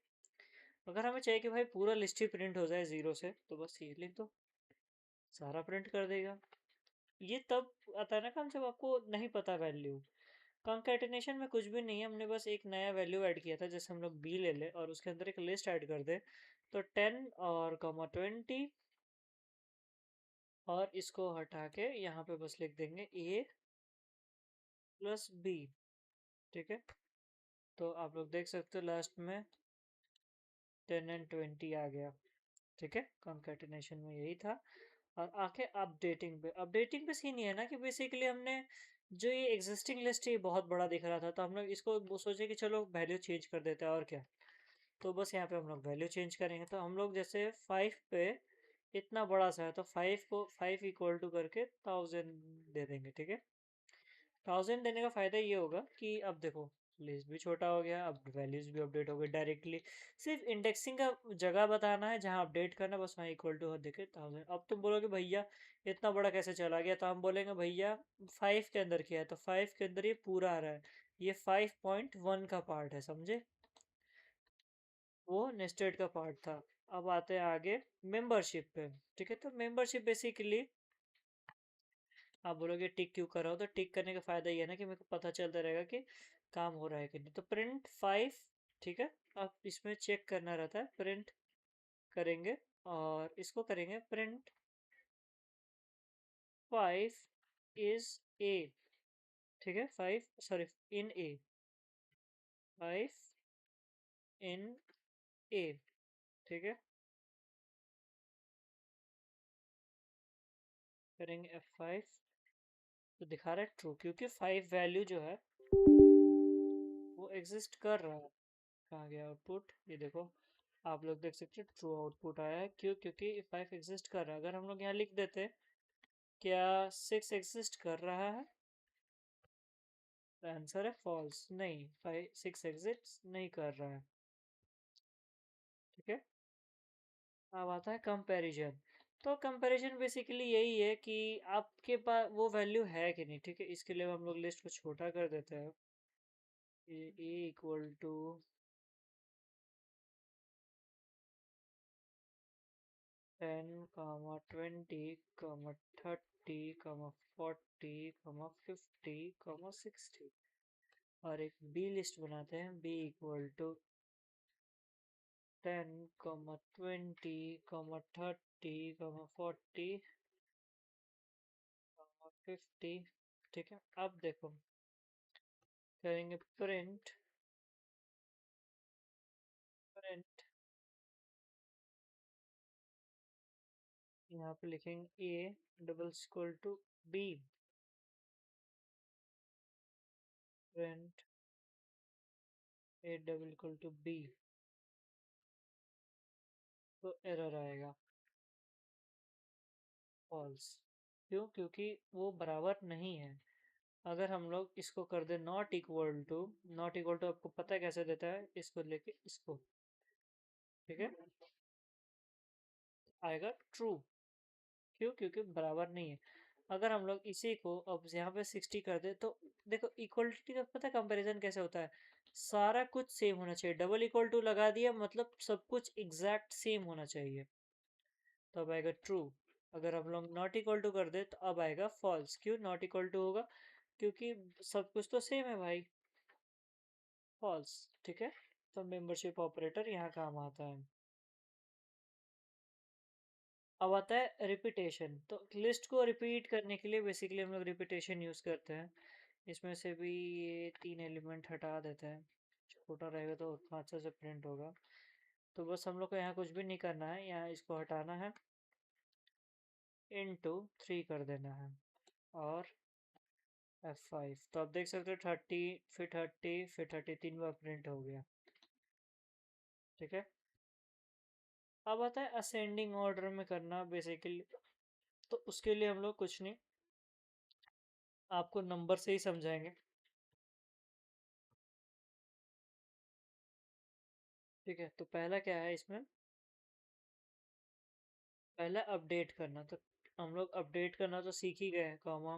अगर हमें चाहिए कि भाई पूरा लिस्ट ही प्रिंट हो जाए 0 से, तो बस ये लिख दो, सारा प्रिंट कर देगा। ये तब आता है ना काम, जब आपको नहीं पता वैल्यू। कंकैटिनेशन में कुछ भी नहीं है, हमने बस एक नया वैल्यू ऐड किया था। जैसे हम लोग बी ले ले और उसके अंदर एक लिस्ट ऐड कर दे, तो 10 और कॉमा 20, और इसको हटा के यहाँ पे बस लिख देंगे ए प्लस बी, ठीक है। तो आप लोग देख सकते हो लास्ट में 10 एंड 20 आ गया, ठीक है। कंकैटिनेशन में यही था। और आके अपडेटिंग पे, अपडेटिंग पे सीन ये है ना कि बेसिकली हमने जो ये एग्जिस्टिंग लिस्ट है ये बहुत बड़ा दिख रहा था, तो हम लोग इसको वो सोचे कि चलो वैल्यू चेंज कर देते हैं और क्या। तो बस यहाँ पे हम लोग वैल्यू चेंज करेंगे। तो हम लोग जैसे 5 पे इतना बड़ा सा है, तो 5 को 5 इक्वल टू करके 1000 दे देंगे, ठीक है। 1000 देने का फ़ायदा ये होगा कि अब देखो, लिस्ट भी छोटा हो गया, अब वैल्यूज भी अपडेट हो गई डायरेक्टली। सिर्फ इंडेक्सिंग का जगह बताना है जहाँ अपडेट करना, बस वहाँ इक्वल टू देखे 1000। अब तुम बोलोगे भैया इतना बड़ा कैसे चला गया, तो हम बोलेंगे भैया 5 के अंदर किया है, तो 5 के अंदर ये पूरा आ रहा है। ये 5.1 का पार्ट है, समझे। वो नेस्टेड का पार्ट था। अब आते हैं आगे मेंबरशिप पे, ठीक है। तो मेंबरशिप बेसिकली, आप बोलोगे टिक क्यों कर रहा हो, तो टिक करने का फायदा ये है ना कि मेरे को पता चलता रहेगा कि काम हो रहा है कि नहीं। तो प्रिंट 5, ठीक है। अब इसमें चेक करना रहता है, प्रिंट करेंगे और इसको करेंगे प्रिंट 5 इज ए, ठीक है। 5 सॉरी, इन ए, 5 इन ए, ठीक है। करेंगे F5, तो दिखा रहा है ट्रू, क्योंकि 5 वैल्यू जो है वो एग्जिस्ट कर रहा है। कहाँ गया आउटपुट, ये देखो, आप लोग देख सकते हैं ट्रू आउटपुट आया है। क्यों? क्योंकि 5 एग्जिस्ट कर रहा है। अगर हम लोग यहाँ लिख देते क्या 6 एग्जिस्ट कर रहा है, तो आंसर है फॉल्स, नहीं 6 एग्जिस्ट नहीं कर रहा है, ठीक है। अब आता है कंपैरिजन। तो कंपैरिजन बेसिकली यही है कि आपके पास वो वैल्यू है कि नहीं, ठीक है। इसके लिए हम लोग लिस्ट को छोटा कर देते हैं। ए इक्वल टू 10 30 40 50 60, और एक बी लिस्ट बनाते हैं, बी इक्वल टू 10 30 40 50, ठीक है। अब देखो, करेंगे प्रिंट, प्रिंट यहाँ पे लिखेंगे A double equal to B, print A double equal to B, तो एरर आएगा फॉल्स। क्यों? क्योंकि वो बराबर नहीं है। अगर हम लोग इसको कर दे not equal to, not equal to आपको पता है कैसे देता है, इसको लेके इसको, ठीक है। आएगा ट्रू। क्यों? क्योंकि बराबर नहीं है। अगर हम लोग इसी को अब यहाँ पे 60 कर दे तो देखो इक्वलिटी का पता कंपैरिजन कैसे होता है, सारा कुछ सेम होना चाहिए। डबल इक्वल टू लगा दिया मतलब सब कुछ एग्जैक्ट सेम होना चाहिए, तो अब आएगा ट्रू। अगर हम लोग नॉट इक्वल टू कर दे तो अब आएगा फॉल्स। क्यों नॉट इक्वल टू होगा? क्योंकि सब कुछ तो सेम है भाई, फॉल्स। ठीक है, तो मेंबरशिप ऑपरेटर यहाँ काम आता है। अब आता है रिपीटेशन। तो लिस्ट को रिपीट करने के लिए बेसिकली हम लोग रिपीटेशन यूज करते हैं। इसमें से भी ये 3 एलिमेंट हटा देते हैं, छोटा रहेगा तो उतना अच्छा से प्रिंट होगा। तो बस हम लोग को यहाँ कुछ भी नहीं करना है, यहाँ इसको हटाना है, इनटू 3 कर देना है और F5। तो आप देख सकते हो 30 फिर 30 3 बार प्रिंट हो गया। ठीक है, अब आता है असेंडिंग ऑर्डर में करना बेसिकली। तो उसके लिए हम लोग कुछ नहीं, आपको नंबर से ही समझाएंगे। ठीक है, तो पहला क्या है इसमें, पहला अपडेट करना। तो हम लोग अपडेट करना तो सीख ही गए हैं, कॉमा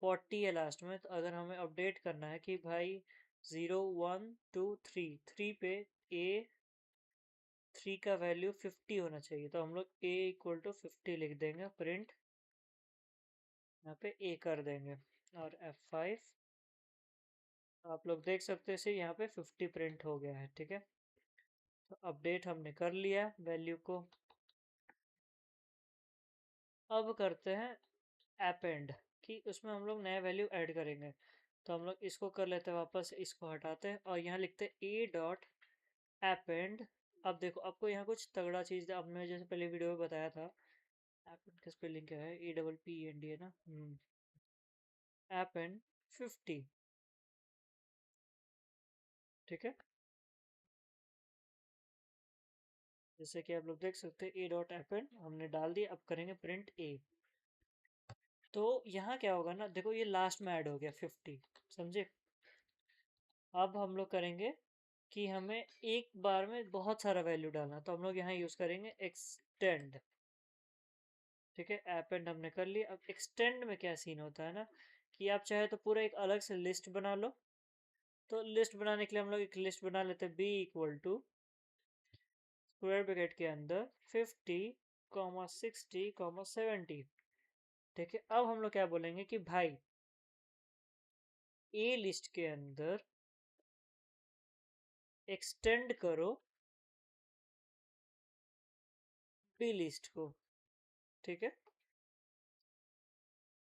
40 है लास्ट में। तो अगर हमें अपडेट करना है कि भाई 0 1 2 3 3 पे ए 3 का वैल्यू 50 होना चाहिए, तो हम लोग ए इक्वल टू 50 लिख देंगे, प्रिंट यहाँ पे ए कर देंगे और F5। आप लोग देख सकते हैं यहाँ पे 50 प्रिंट हो गया है। ठीक है, तो अपडेट हमने कर लिया वैल्यू को। अब करते हैं अपेंड, कि उसमें हम लोग नया वैल्यू ऐड करेंगे। तो हम लोग इसको कर लेते हैं वापस, इसको हटाते हैं और यहाँ लिखते हैं ए डॉट अपेंड। अब देखो आपको यहाँ कुछ तगड़ा चीज़ आपने जैसे पहले वीडियो में बताया था, अपेंड का स्पेलिंग क्या है, APPEND है ना। अपेंड 50। ठीक है, जैसे कि आप लोग देख सकते हैं ए डॉट अपेंड हमने डाल दिया। अब करेंगे प्रिंट ए। तो यहाँ क्या होगा ना, देखो ये लास्ट में ऐड हो गया 50, समझे। अब हम लोग करेंगे कि हमें एक बार में बहुत सारा वैल्यू डालना, तो हम लोग यहाँ यूज करेंगे एक्सटेंड। ठीक है, अपेंड हमने कर लिया। अब एक्सटेंड में क्या सीन होता है ना, कि आप चाहे तो पूरा एक अलग से लिस्ट बना लो। तो लिस्ट बनाने के लिए हम लोग एक लिस्ट बना लेते हैं, B equal to square bracket के अंदर 50 60 70। ठीक है, अब हम लोग क्या बोलेंगे कि भाई ए लिस्ट के अंदर एक्सटेंड करो बी लिस्ट को। ठीक है,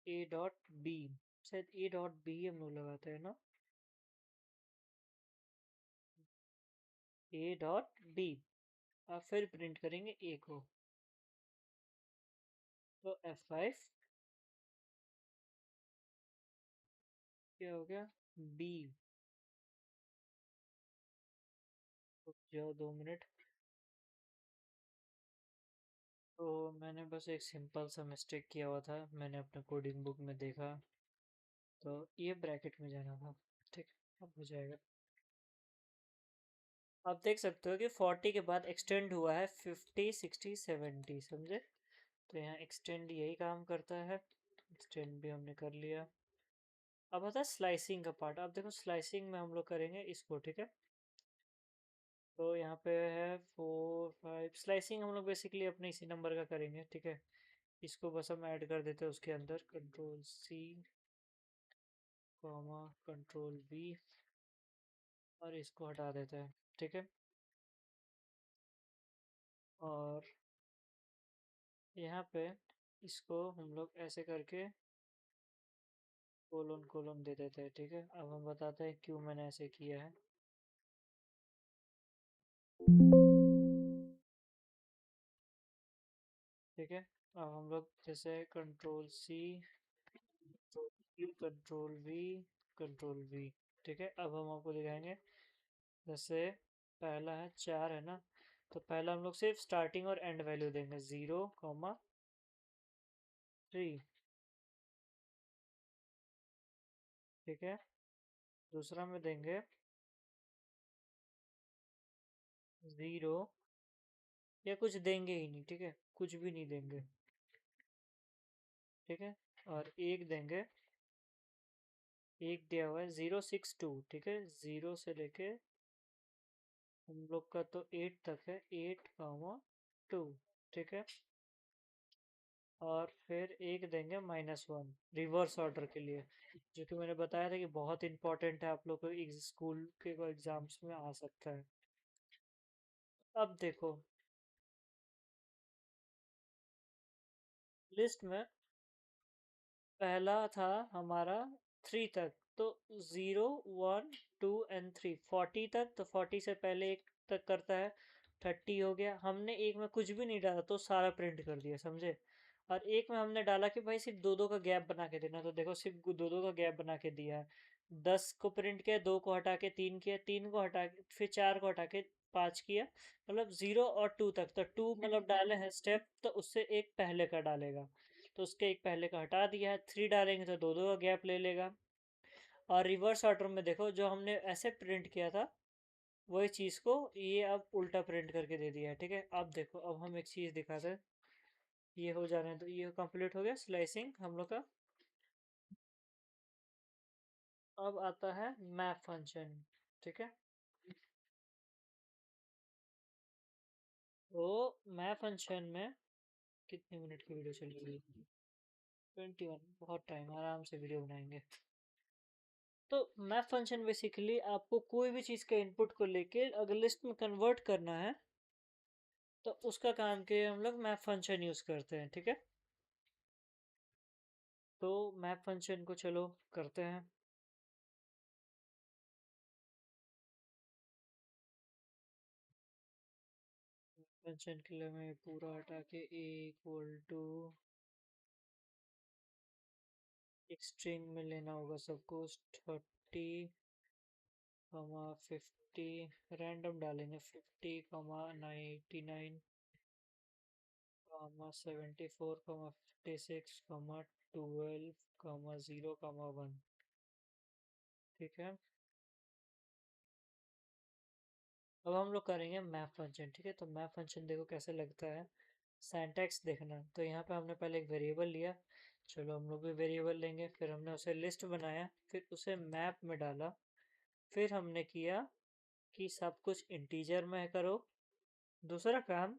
ए डॉट बी, शायद ए डॉट बी हम लोग लगाते हैं ना, ए डॉट बी। अब फिर प्रिंट करेंगे ए को, तो F5 क्या हो गया, बी। जाओ 2 मिनट। तो मैंने बस एक सिंपल सा मिस्टेक किया हुआ था, मैंने अपने कोडिंग बुक में देखा, तो ये ब्रैकेट में जाना था। ठीक, अब हो जाएगा। आप देख सकते हो कि 40 के बाद एक्सटेंड हुआ है 50 60 70, समझे। तो यहाँ एक्सटेंड यही काम करता है, एक्सटेंड भी हमने कर लिया। अब आता है स्लाइसिंग का पार्ट। अब देखो स्लाइसिंग में हम लोग करेंगे इसको। ठीक है, तो यहाँ पे है 4 5 स्लाइसिंग हम लोग बेसिकली अपने इसी नंबर का करेंगे। ठीक है, इसको बस हम ऐड कर देते हैं उसके अंदर, Ctrl+C कॉमा Ctrl+V और इसको हटा देते हैं। ठीक है, और यहाँ पे इसको हम लोग ऐसे करके कोलोन कोलोन दे देते हैं। ठीक है, अब हम बताते हैं क्यों मैंने ऐसे किया है। ठीक है, अब हम लोग जैसे Ctrl+C Ctrl+V Ctrl+V। ठीक है, अब हम आपको दिखाएंगे। जैसे पहला है 4 है ना, तो पहला हम लोग सिर्फ स्टार्टिंग और एंड वैल्यू देंगे 0 3। ठीक है, दूसरा में देंगे 0 या कुछ देंगे ही नहीं, ठीक है, कुछ भी नहीं देंगे, ठीक है। और एक देंगे, एक दिया हुआ है 062, ठीक है, 0 से लेके हम लोग का तो 8 तक है, 8, 2, ठीक है। और फिर एक देंगे -1 रिवर्स ऑर्डर के लिए, जो कि मैंने बताया था कि बहुत इंपॉर्टेंट है, आप लोग को स्कूल के एग्जाम्स में आ सकता है। अब देखो लिस्ट में पहला था हमारा 3 तक, तो 0, 1, 2 एंड 3, 40 तक, तो 40 से पहले एक तक करता है, 30 हो गया। हमने एक में कुछ भी नहीं डाला तो सारा प्रिंट कर दिया, समझे। और एक में हमने डाला कि भाई सिर्फ दो दो का गैप बना के देना, तो देखो सिर्फ दो दो का गैप बना के दिया है। 10 को प्रिंट किया, 2 को हटा के 3 किया, 3 को हटा के फिर 4 को हटा के 5 किया, मतलब 0 और 2 तक, तो 2 मतलब डाले हैं स्टेप, तो उससे एक पहले का डालेगा, तो उसके एक पहले का हटा दिया है। 3 डालेंगे तो दो दो का गैप ले लेगा। और रिवर्स ऑर्डर में देखो, जो हमने ऐसे प्रिंट किया था वही चीज़ को ये अब उल्टा प्रिंट करके दे दिया है, ठीक है। अब देखो, अब हम एक चीज़ दिखाते हैं, ये हो जाने तो ये कंप्लीट हो गया स्लाइसिंग हम लोग का। अब आता है मैप फंक्शन, ठीक है। तो मैप फंक्शन में कितने मिनट की वीडियो चलेगी? 21, बहुत टाइम, आराम से वीडियो बनाएंगे। तो मैप फंक्शन बेसिकली आपको कोई भी चीज़ के इनपुट को लेके अगर लिस्ट में कन्वर्ट करना है, तो उसका काम के हम लोग मैप फंक्शन यूज़ करते हैं, ठीक है। तो मैप फंक्शन को चलो करते हैं। फंक्शन के लिए मैं पूरा हटा के A = एक स्ट्रिंग में लेना होगा सबको, 30, 50 रैंडम डालेंगे, 50, 99, 74, 56, 12, 0, 1, ठीक है। अब हम लोग करेंगे मैप फंक्शन, ठीक है। तो मैप फंक्शन देखो कैसे लगता है, सिंटैक्स देखना। तो यहाँ पे हमने पहले एक वेरिएबल लिया, चलो हम लोग भी वेरिएबल लेंगे, फिर हमने उसे लिस्ट बनाया, फिर उसे मैप में डाला, फिर हमने किया कि सब कुछ इंटीजर में करो। दूसरा काम,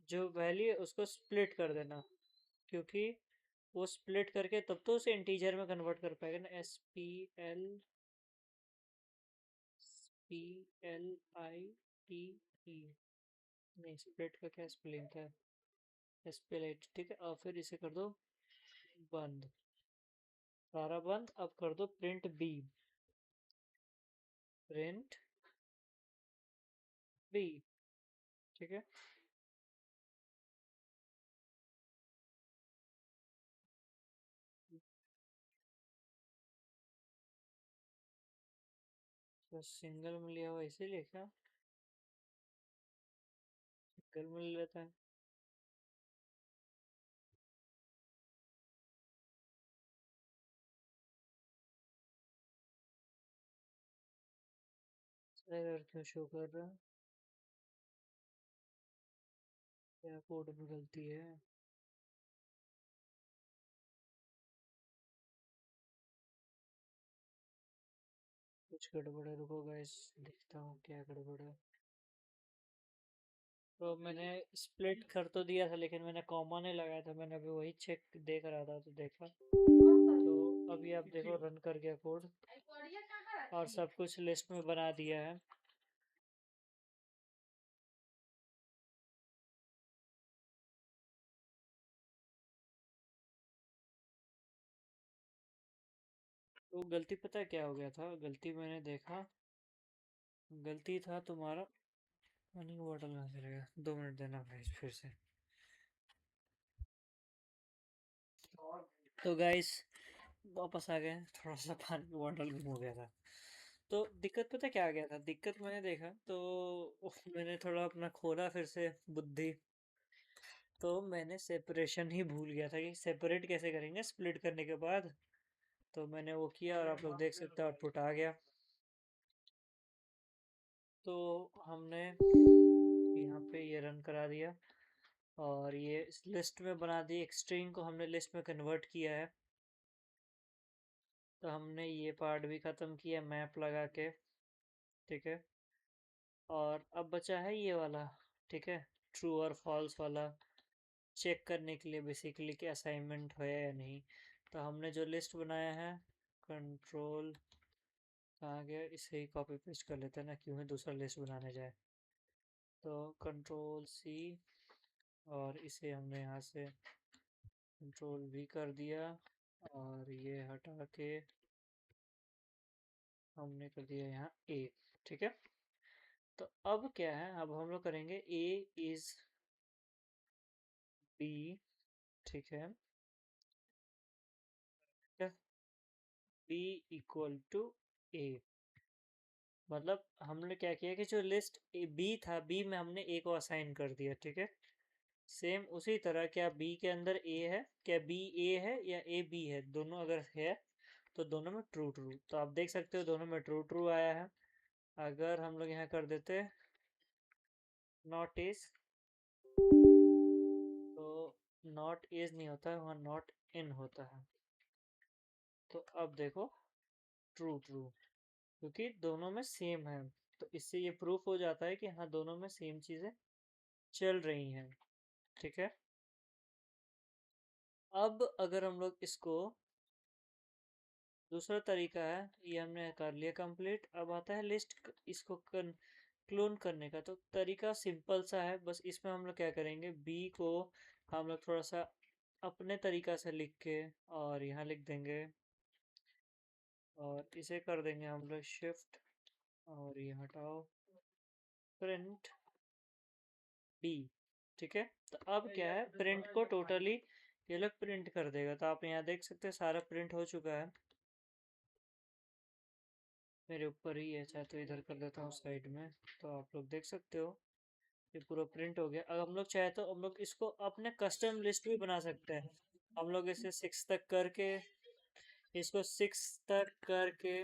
जो वैल्यू है उसको स्प्लिट कर देना, क्योंकि वो स्प्लिट करके तब तो उसे इंटीजर में कन्वर्ट कर पाएगा ना। SPLIT, नहीं स्प्लिट का क्या स्पेलिंग था, SPLIT, ठीक है। और फिर इसे कर दो बंद, सारा बंद। अब कर दो प्रिंट बी, ठीक है। तो सिंगल में लिया हुआ इसीलिए क्या, सिंगल में ले लेता है। एरर क्यों शो कर रहा है, क्या कोड में गलती है? कुछ गड़बड़ है, रुको गाइस देखता हूँ क्या गड़बड़ है। तो मैंने स्प्लिट कर तो दिया था, लेकिन मैंने कॉमा नहीं लगाया था, मैंने अभी वही चेक देख रहा था तो देखा। तो अभी आप देखो रन कर गया कोड, और सब कुछ लिस्ट में बना दिया है। तो गलती पता है क्या हो गया था, गलती मैंने देखा, गलती था तुम्हारा। पानी का बॉटल कहाँ चला गया, 2 मिनट देना गाइस फिर से। तो गाइस वापस आ गए, थोड़ा सा पानी का बॉटल गुम हो गया था। तो दिक्कत पता है क्या आ गया था, दिक्कत मैंने देखा तो मैंने थोड़ा अपना खोला फिर से बुद्धि, तो मैंने सेपरेशन ही भूल गया था कि सेपरेट कैसे करेंगे स्प्लिट करने के बाद। तो मैंने वो किया और आप लोग देख सकते हो आउटपुट आ गया। तो हमने यहाँ पे ये रन करा दिया और ये इस लिस्ट में बना दी। एक स्ट्रिंग को हमने लिस्ट में कन्वर्ट किया है। तो हमने ये पार्ट भी ख़त्म किया मैप लगा के, ठीक है। और अब बचा है ये वाला, ठीक है, ट्रू और फॉल्स वाला, चेक करने के लिए बेसिकली कि असाइनमेंट है या नहीं। तो हमने जो लिस्ट बनाया है, कंट्रोल कहाँ गया, इसे ही कॉपी पेस्ट कर लेते हैं ना, क्यों ही दूसरा लिस्ट बनाने जाए। तो कंट्रोल सी और इसे हमने यहाँ से कंट्रोल वी कर दिया और ये हटा के हमने कर दिया यहाँ ए, ठीक है। तो अब क्या है, अब हम लोग करेंगे ए इज बी, ठीक है, बी इक्वल टू ए। मतलब हमने क्या किया कि जो लिस्ट बी था, बी में हमने ए को असाइन कर दिया, ठीक है। सेम उसी तरह क्या बी के अंदर ए है, क्या बी ए है या ए बी है, दोनों अगर है तो दोनों में ट्रू ट्रू। तो आप देख सकते हो दोनों में ट्रू ट्रू आया है। अगर हम लोग यहाँ कर देते नॉट इज, तो नॉट इज नहीं होता है, वहाँ नॉट इन होता है। तो अब देखो ट्रू ट्रू, क्योंकि दोनों में सेम है। तो इससे ये प्रूफ हो जाता है कि हाँ दोनों में सेम चीज़ें चल रही हैं, ठीक है। अब अगर हम लोग इसको, दूसरा तरीका है, ये हमने कर लिया कंप्लीट। अब आता है लिस्ट इसको क्लोन करने का। तो तरीका सिंपल सा है, बस इसमें हम लोग क्या करेंगे, बी को हम लोग थोड़ा सा अपने तरीका से लिख के और यहाँ लिख देंगे और इसे कर देंगे हम लोग शिफ्ट और ये हटाओ प्रिंट बी, ठीक है। तो अब क्या है, प्रिंट को टोटली ये लोग प्रिंट कर देगा। तो आप यहाँ देख सकते हैं सारा प्रिंट हो चुका है मेरे ऊपर ही है, चाहे तो इधर कर देता हूँ साइड में। तो आप लोग देख सकते हो ये पूरा प्रिंट हो गया। अब हम लोग चाहे तो हम लोग इसको अपने कस्टम लिस्ट भी बना सकते हैं। हम लोग इसे 6 तक करके, इसको 6 तक करके,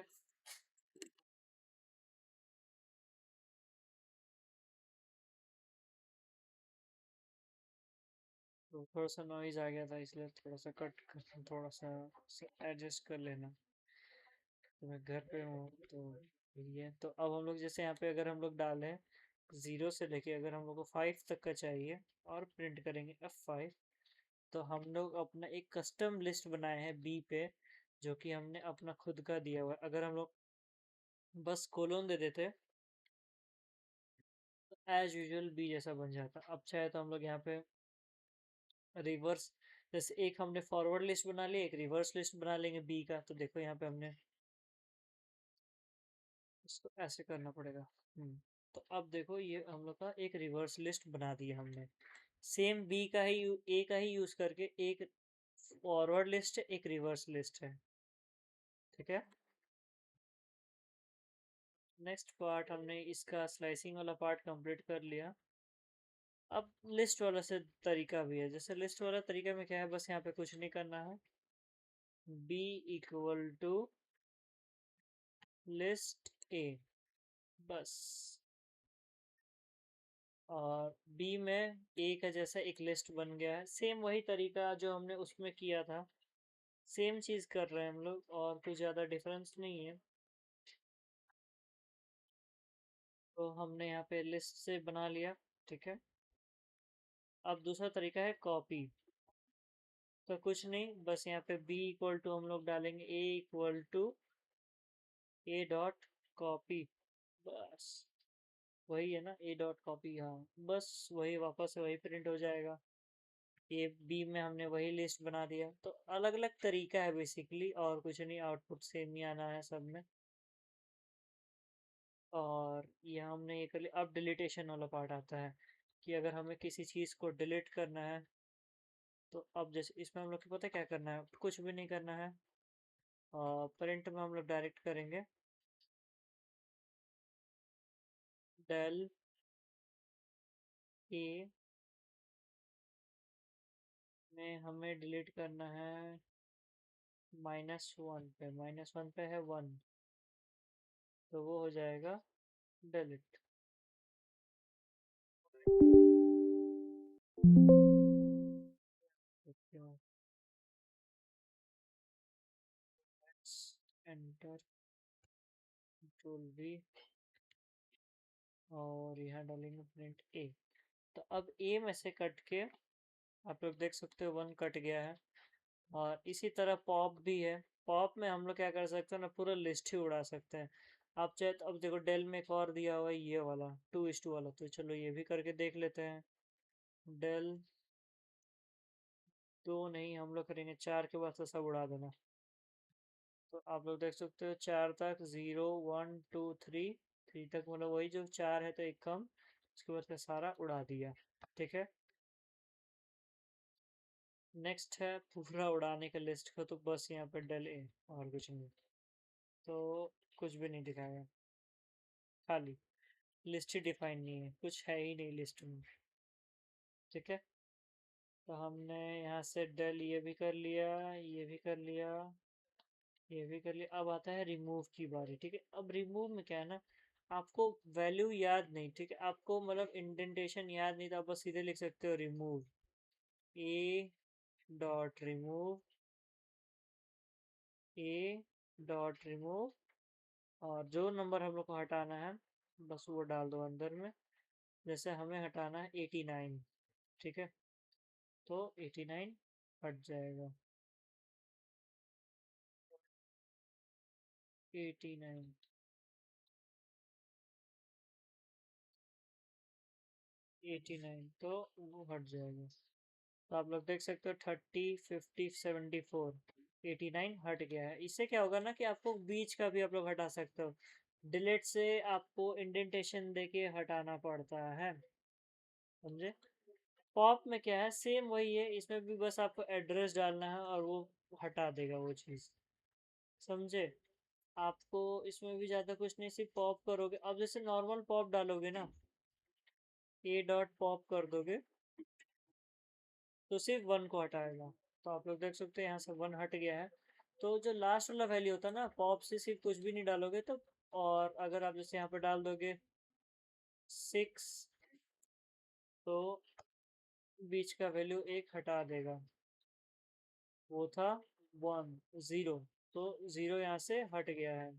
तो थोड़ा सा नॉइज आ गया था इसलिए थोड़ा सा कट कर, थोड़ा सा एडजस्ट कर लेना। तो मैं घर पे हूँ तो ये। तो अब हम लोग जैसे यहाँ पे अगर हम लोग डालें 0 से लेके अगर हम लोग को 5 तक का चाहिए और प्रिंट करेंगे F5, तो हम लोग अपना एक कस्टम लिस्ट बनाए हैं बी पे, जो कि हमने अपना खुद का दिया हुआ है। अगर हम लोग बस कोलोन दे देते तो एज यूजुअल बी जैसा बन जाता। अब चाहे तो हम लोग यहाँ पे रिवर्स, जैसे एक हमने फॉरवर्ड लिस्ट बना ली, एक रिवर्स लिस्ट बना लेंगे बी का। तो देखो यहाँ पे हमने इसको ऐसे करना पड़ेगा। तो अब देखो ये हम लोग का एक रिवर्स लिस्ट बना दिया हमने, सेम बी का ही ए का ही यूज करके। एक फॉरवर्ड लिस्ट है, एक रिवर्स लिस्ट है, ठीक है। नेक्स्ट पार्ट हमने इसका स्लाइसिंग वाला पार्ट कंप्लीट कर लिया। अब लिस्ट वाला से तरीका भी है। जैसे लिस्ट वाला तरीका में क्या है, बस यहाँ पे कुछ नहीं करना है, B equal to list A, बस। और बी में ए का जैसा एक लिस्ट बन गया है, सेम वही तरीका जो हमने उसमें किया था, सेम चीज कर रहे हैं हम लोग, और कुछ ज़्यादा डिफरेंस नहीं है। तो हमने यहाँ पे लिस्ट से बना लिया, ठीक है। अब दूसरा तरीका है कॉपी। तो कुछ नहीं, बस यहाँ पे b इक्वल टू हम लोग डालेंगे a equal to a dot copy, बस। वही है ना a डॉट कॉपी, हाँ बस वही वापस से वही प्रिंट हो जाएगा। ये b में हमने वही लिस्ट बना दिया। तो अलग अलग तरीका है बेसिकली, और कुछ नहीं, आउटपुट सेम ही आना है सब में। और ये हमने ये कर लिया। अब डिलीटेशन वाला पार्ट आता है कि अगर हमें किसी चीज़ को डिलीट करना है, तो अब जैसे इसमें हम लोग को पता है क्या करना है, कुछ भी नहीं करना है। प्रिंट में हम लोग डायरेक्ट करेंगे डेल ए में हमें डिलीट करना है -1 पे, -1 पे है 1, तो वो हो जाएगा डिलीट। एंटर, कंट्रोल वी, और यहाँ डालेंगे प्रिंट ए। तो अब ए में से कट के आप लोग देख सकते हो 1 कट गया है। और इसी तरह पॉप भी है। पॉप में हम लोग क्या कर सकते हैं ना, पूरा लिस्ट ही उड़ा सकते हैं। आप चाहे तो अब देखो डेल में एक और दिया हुआ है ये वाला 2:2 वाला, तो चलो ये भी करके देख लेते हैं। डेल 2 नहीं, हम लोग करेंगे 4 के बाद से सब उड़ा देना। तो आप लोग देख सकते हो 4 तक 0 1 2 3, 3 तक मतलब वही जो 4 है तो एक कम, उसके बाद से सारा उड़ा दिया। ठीक है, नेक्स्ट है पूरा उड़ाने का लिस्ट का, तो बस यहाँ पे डेल ए और कुछ नहीं। तो कुछ भी नहीं दिखाया, खाली लिस्ट ही डिफाइन नहीं है, कुछ है ही नहीं लिस्ट में। ठीक है, तो हमने यहाँ से डेल ये भी कर लिया, ये भी कर लिया, ये भी कर लिया। अब आता है रिमूव की बारी। ठीक है, अब रिमूव में क्या है ना, आपको वैल्यू याद नहीं, ठीक है, आपको मतलब इंडेंटेशन याद नहीं, तो आप बस सीधे लिख सकते हो रिमूव, ए डॉट रिमूव, ए डॉट रिमूव, और जो नंबर हम लोग को हटाना है बस वो डाल दो अंदर में। जैसे हमें हटाना है 89, ठीक है, तो 89 हट जाएगा। 89, 89 तो वो हट जाएगा। तो आप लोग देख सकते हो 30 50 74, 89 हट गया है। इससे क्या होगा ना कि आपको बीच का भी आप लोग हटा सकते हो। डिलीट से आपको इंडेंटेशन देके हटाना पड़ता है, समझे। पॉप में क्या है, सेम वही है, इसमें भी बस आपको एड्रेस डालना है और वो हटा देगा वो चीज़, समझे। आपको इसमें भी ज़्यादा कुछ नहीं, सिर्फ पॉप करोगे। अब जैसे नॉर्मल पॉप डालोगे ना, ए डॉट पॉप कर दोगे तो सिर्फ 1 को हटाएगा। तो आप लोग देख सकते हैं यहाँ से 1 हट गया है। तो जो लास्ट वाला वैल्यू होता है ना, पॉप से सिर्फ कुछ भी नहीं डालोगे तो, और अगर आप जैसे यहाँ पे डाल दोगे 6, तो बीच का वैल्यू 1 हटा देगा, वो था 1 0, तो 0 यहाँ से हट गया है।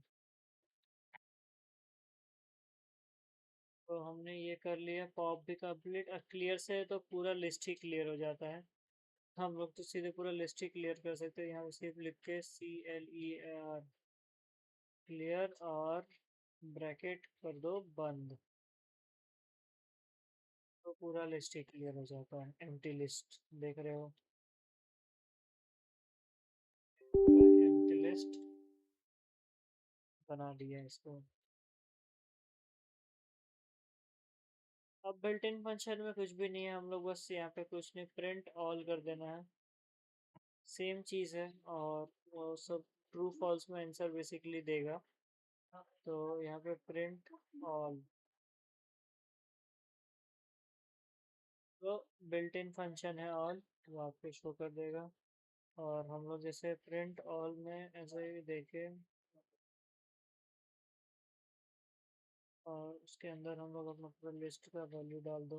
तो हमने ये कर लिया, पॉप भी कंप्लीट। क्लियर से तो पूरा लिस्ट ही क्लियर हो जाता है। हम लोग तो सीधे पूरा लिस्ट ही क्लियर कर सकते हैं। यहाँ पे सिर्फ लिख के CLEAR क्लियर और ब्रैकेट कर दो बंद, तो पूरा लिस्ट ही क्लियर हो जाता है। एम्प्टी लिस्ट देख रहे हो, एम्प्टी लिस्ट बना दिया इसको। अब बिल्ट इन फंक्शन में कुछ भी नहीं है, हम लोग बस यहाँ पे कुछ नहीं, प्रिंट ऑल कर देना है, सेम चीज़ है। और वो सब ट्रू फॉल्स में आंसर बेसिकली देगा। तो यहाँ पे प्रिंट ऑल, तो बिल्ट इन फंक्शन है ऑल, वो आपको शो कर देगा। और हम लोग जैसे प्रिंट ऑल में ऐसे ही देखें, और उसके अंदर हम लोग अपना पूरा लिस्ट का वैल्यू डाल दो।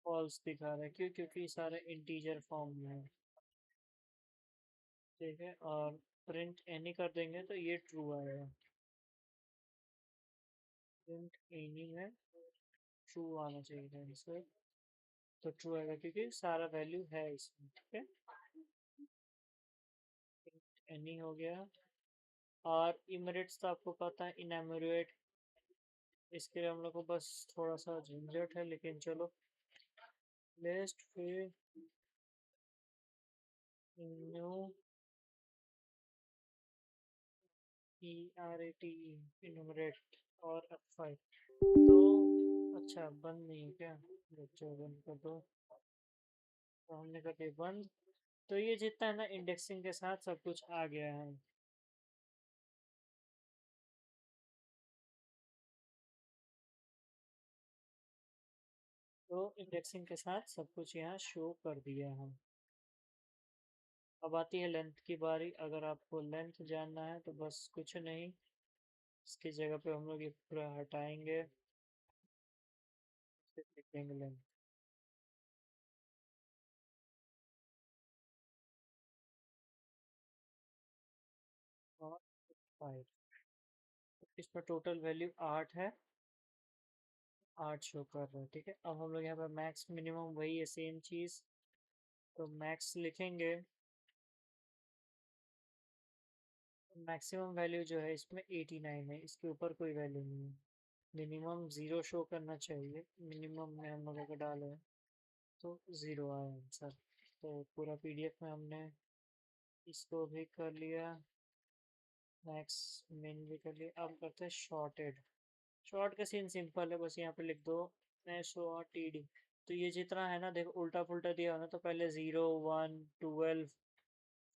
फॉल्स दिखा रहा है, क्यों, क्योंकि सारे इंटीजर फॉर्म में है। ठीक है, और प्रिंट एनी कर देंगे तो ये ट्रू आएगा। प्रिंट एनी में ट्रू आना चाहिए था आंसर, तो ट्रू आएगा क्योंकि सारा वैल्यू है इसमें। ठीक है, एनी हो गया। और इमरेट्स तो आपको पता है, इनएमोरेट, इसके लिए हम लोग को बस थोड़ा सा झंझट है, लेकिन चलो। लिस्ट फिर न्यू ERATE, इनमरेट और F5। तो अच्छा बंद नहीं है क्या, बच्चों बंद कर दो। तो हमने कर दिया बंद। तो ये जितना है ना, इंडेक्सिंग के साथ सब कुछ आ गया है। तो इंडेक्सिंग के साथ सब कुछ यहाँ शो कर दिया है। अब आती है लेंथ की बारी। अगर आपको लेंथ जानना है तो बस कुछ नहीं, इसकी जगह पे हम लोग ये पूरा हटाएंगे, फिर लिखेंगे लेंथ। 5। इसमें टोटल वैल्यू 8 है, 8 शो कर रहा है। ठीक है, अब हम लोग यहाँ पे मैक्स मिनिमम वही है, सेम चीज़। तो मैक्स लिखेंगे, मैक्सिमम वैल्यू जो है इसमें 89 है, इसके ऊपर कोई वैल्यू नहीं है। मिनिमम 0 शो करना चाहिए, मिनिमम में हम लोगों को डाले हैं तो 0 आया आंसर। तो पूरा पीडीएफ में हमने इसको भी कर लिया, मैक्स मिन भी कर लिया। अब करते हैं शॉर्टेड। शॉर्ट का सीन सिंपल है, बस यहाँ पे लिख दो SORTD। तो ये जितना है ना, देखो उल्टा पुल्टा दिया हो ना, तो पहले 0 1 12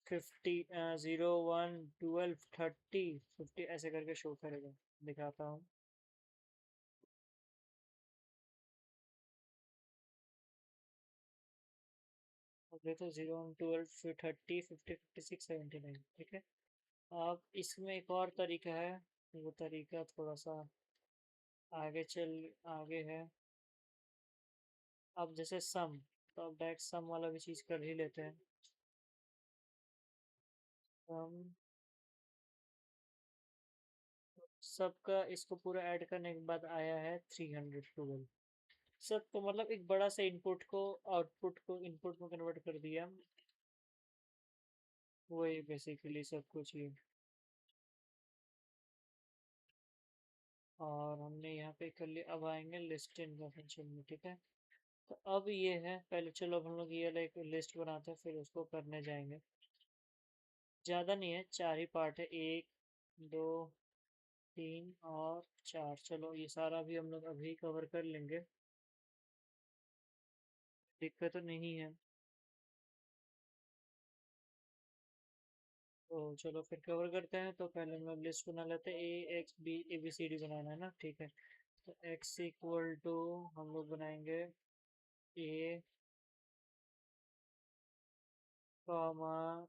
50, 0 1 12 30 50 ऐसे करके शो करेगा। दिखाता हूँ। अब देखो 0 1 12 फिर 30 50 56 79। ठीक है, अब इसमें एक और तरीका है, वो तरीका थोड़ा सा आगे है। अब जैसे सम, तो अब डायरेक्ट सम वाला भी चीज़ कर ही लेते हैं। सम सबका इसको पूरा ऐड करने के बाद आया है 312। सबको मतलब एक बड़ा सा इनपुट को आउटपुट को इनपुट में कन्वर्ट कर दिया। वही बेसिकली सब कुछ ही। और हमने यहाँ पे कर लिया, अब आएंगे लिस्ट इन का फंक्शन में। ठीक है, तो अब ये है, पहले चलो अब हम लोग ये एक लिस्ट बनाते हैं, फिर उसको करने जाएंगे। ज़्यादा नहीं है, 4 ही पार्ट है, 1 2 3 और 4। चलो ये सारा भी हम लोग अभी कवर कर लेंगे, दिक्कत तो नहीं है। तो चलो फिर कवर करते हैं। तो पहले हम लोग लिस्ट बना लेते हैं, AXB ABCD बनाना है ना। ठीक है, तो x इक्वल टू हम लोग बनाएंगे A comma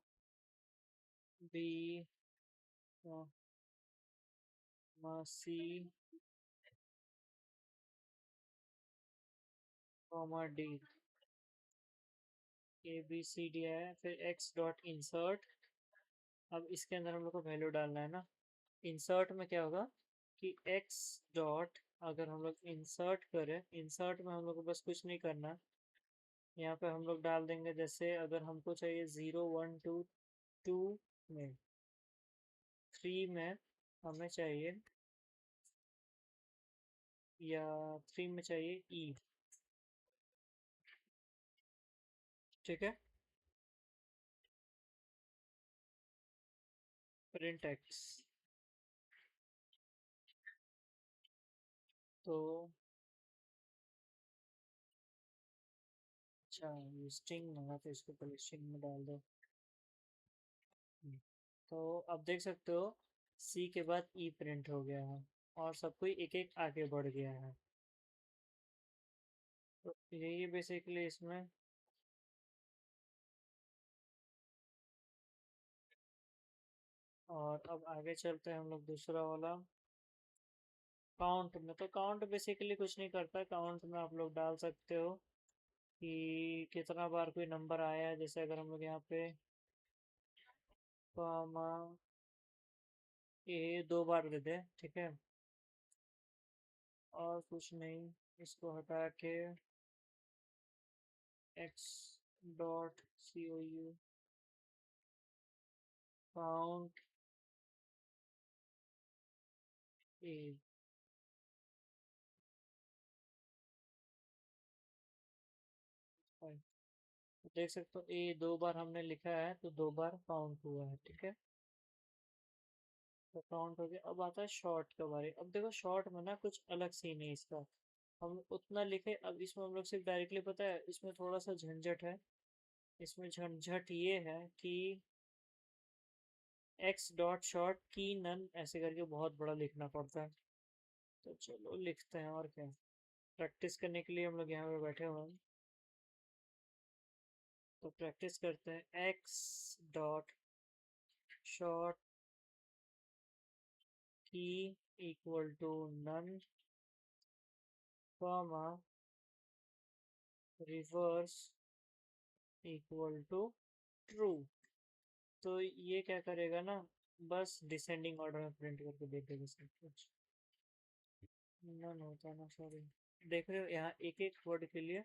B comma C comma D। ABCD है, फिर x डॉट इंसर्ट। अब इसके अंदर हम लोग को वैल्यू डालना है ना। इंसर्ट में क्या होगा कि x डॉट, अगर हम लोग इंसर्ट करें, इंसर्ट में हम लोग को बस कुछ नहीं करना। यहाँ पे हम लोग डाल देंगे, जैसे अगर हमको चाहिए 0 1 2 2 में, 3 में हमें चाहिए, या 3 में चाहिए ई। ठीक है, प्रिंट एक्स। तो अच्छा, ये स्ट्रिंग मंगा, तो इसको पहले स्ट्रिंग में डाल दो। हम्म, तो अब देख सकते हो सी के बाद ई प्रिंट हो गया है, और सब कोई एक एक आगे बढ़ गया है। तो यही बेसिकली इसमें। और अब आगे चलते हैं हम लोग दूसरा वाला, काउंट में। तो काउंट बेसिकली कुछ नहीं करता, काउंट में आप लोग डाल सकते हो कि कितना बार कोई नंबर आया है। जैसे अगर हम लोग यहाँ पे कॉमा ए 2 बार दे दें, ठीक है, और कुछ नहीं, इसको हटा के एक्स डॉट COU काउंट ए। देख सकते हो ए 2 बार हमने लिखा है, तो 2 बार काउंट हुआ है। ठीक है, तो काउंट हो गया। अब आता है शॉर्ट का बारे। अब देखो शॉर्ट में ना कुछ अलग सीन है इसका, हम उतना लिखे। अब इसमें हम लोग सिर्फ डायरेक्टली, पता है इसमें थोड़ा सा झंझट है। इसमें झंझट ये है कि एक्स डॉट शॉर्ट की नन ऐसे करके बहुत बड़ा लिखना पड़ता है। तो चलो लिखते हैं, और क्या। प्रैक्टिस करने के लिए हम लोग यहाँ पे बैठे हुए हैं, तो प्रैक्टिस करते हैं। X dot sort key equal to none comma reverse equal to true. तो ये क्या करेगा ना, बस डिसेंडिंग ऑर्डर में प्रिंट करके दे देगा सब कुछ। नन होता है ना, सॉरी। देख रहे हो यहाँ एक एक वर्ड के लिए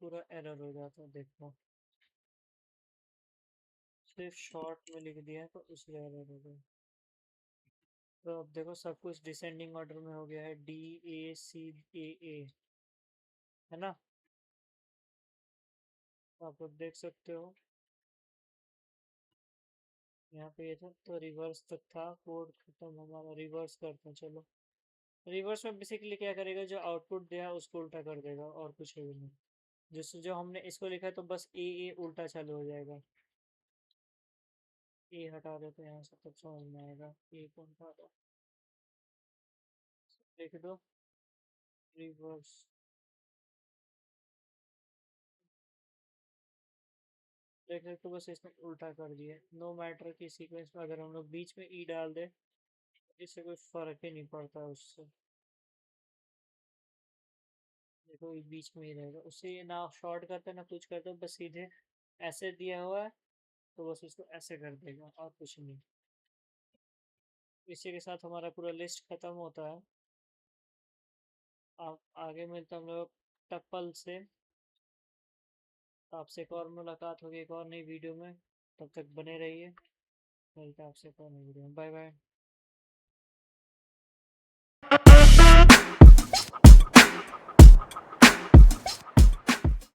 पूरा एरर हो जाता है, देखो। सिर्फ शॉर्ट में लिख दिया है तो उसलिए एरर हो गया। तो अब देखो सब कुछ डिसेंडिंग ऑर्डर में हो गया है, DACAA, है ना। आप लोग देख सकते हो यहाँ पे ये था तो रिवर्स तक था, कोड खत्म हमारा। रिवर्स करते हैं, चलो। रिवर्स में बेसिकली क्या करेगा, जो आउटपुट दिया उसको उल्टा कर देगा, और कुछ है भी नहीं। जिससे जो हमने इसको लिखा है तो बस ए उल्टा चालू हो जाएगा। ए हटा देते हैं यहाँ से, तब समझ में आएगा। ए कौन था, लिख दो रिवर्स। देख रहे तो बस इसने उल्टा कर दिया। नो मैटर की सीक्वेंस में अगर हम लोग बीच में ई डाल दे, इससे कोई फर्क ही नहीं पड़ता उससे। देखो ये बीच में ही रहेगा, उससे ये ना शॉर्ट करते ना कुछ करते, बस सीधे ऐसे दिया हुआ है तो बस इसको ऐसे कर देगा, और कुछ नहीं। इसी के साथ हमारा पूरा लिस्ट खत्म होता है। आप आगे मिलते हैं हम लोग टप्पल से। तो आपसे एक और मुलाकात होगी एक और नई वीडियो में। तब तक बने रहिए। मिलते हैं आपसे एक और नई वीडियो में। Bye bye.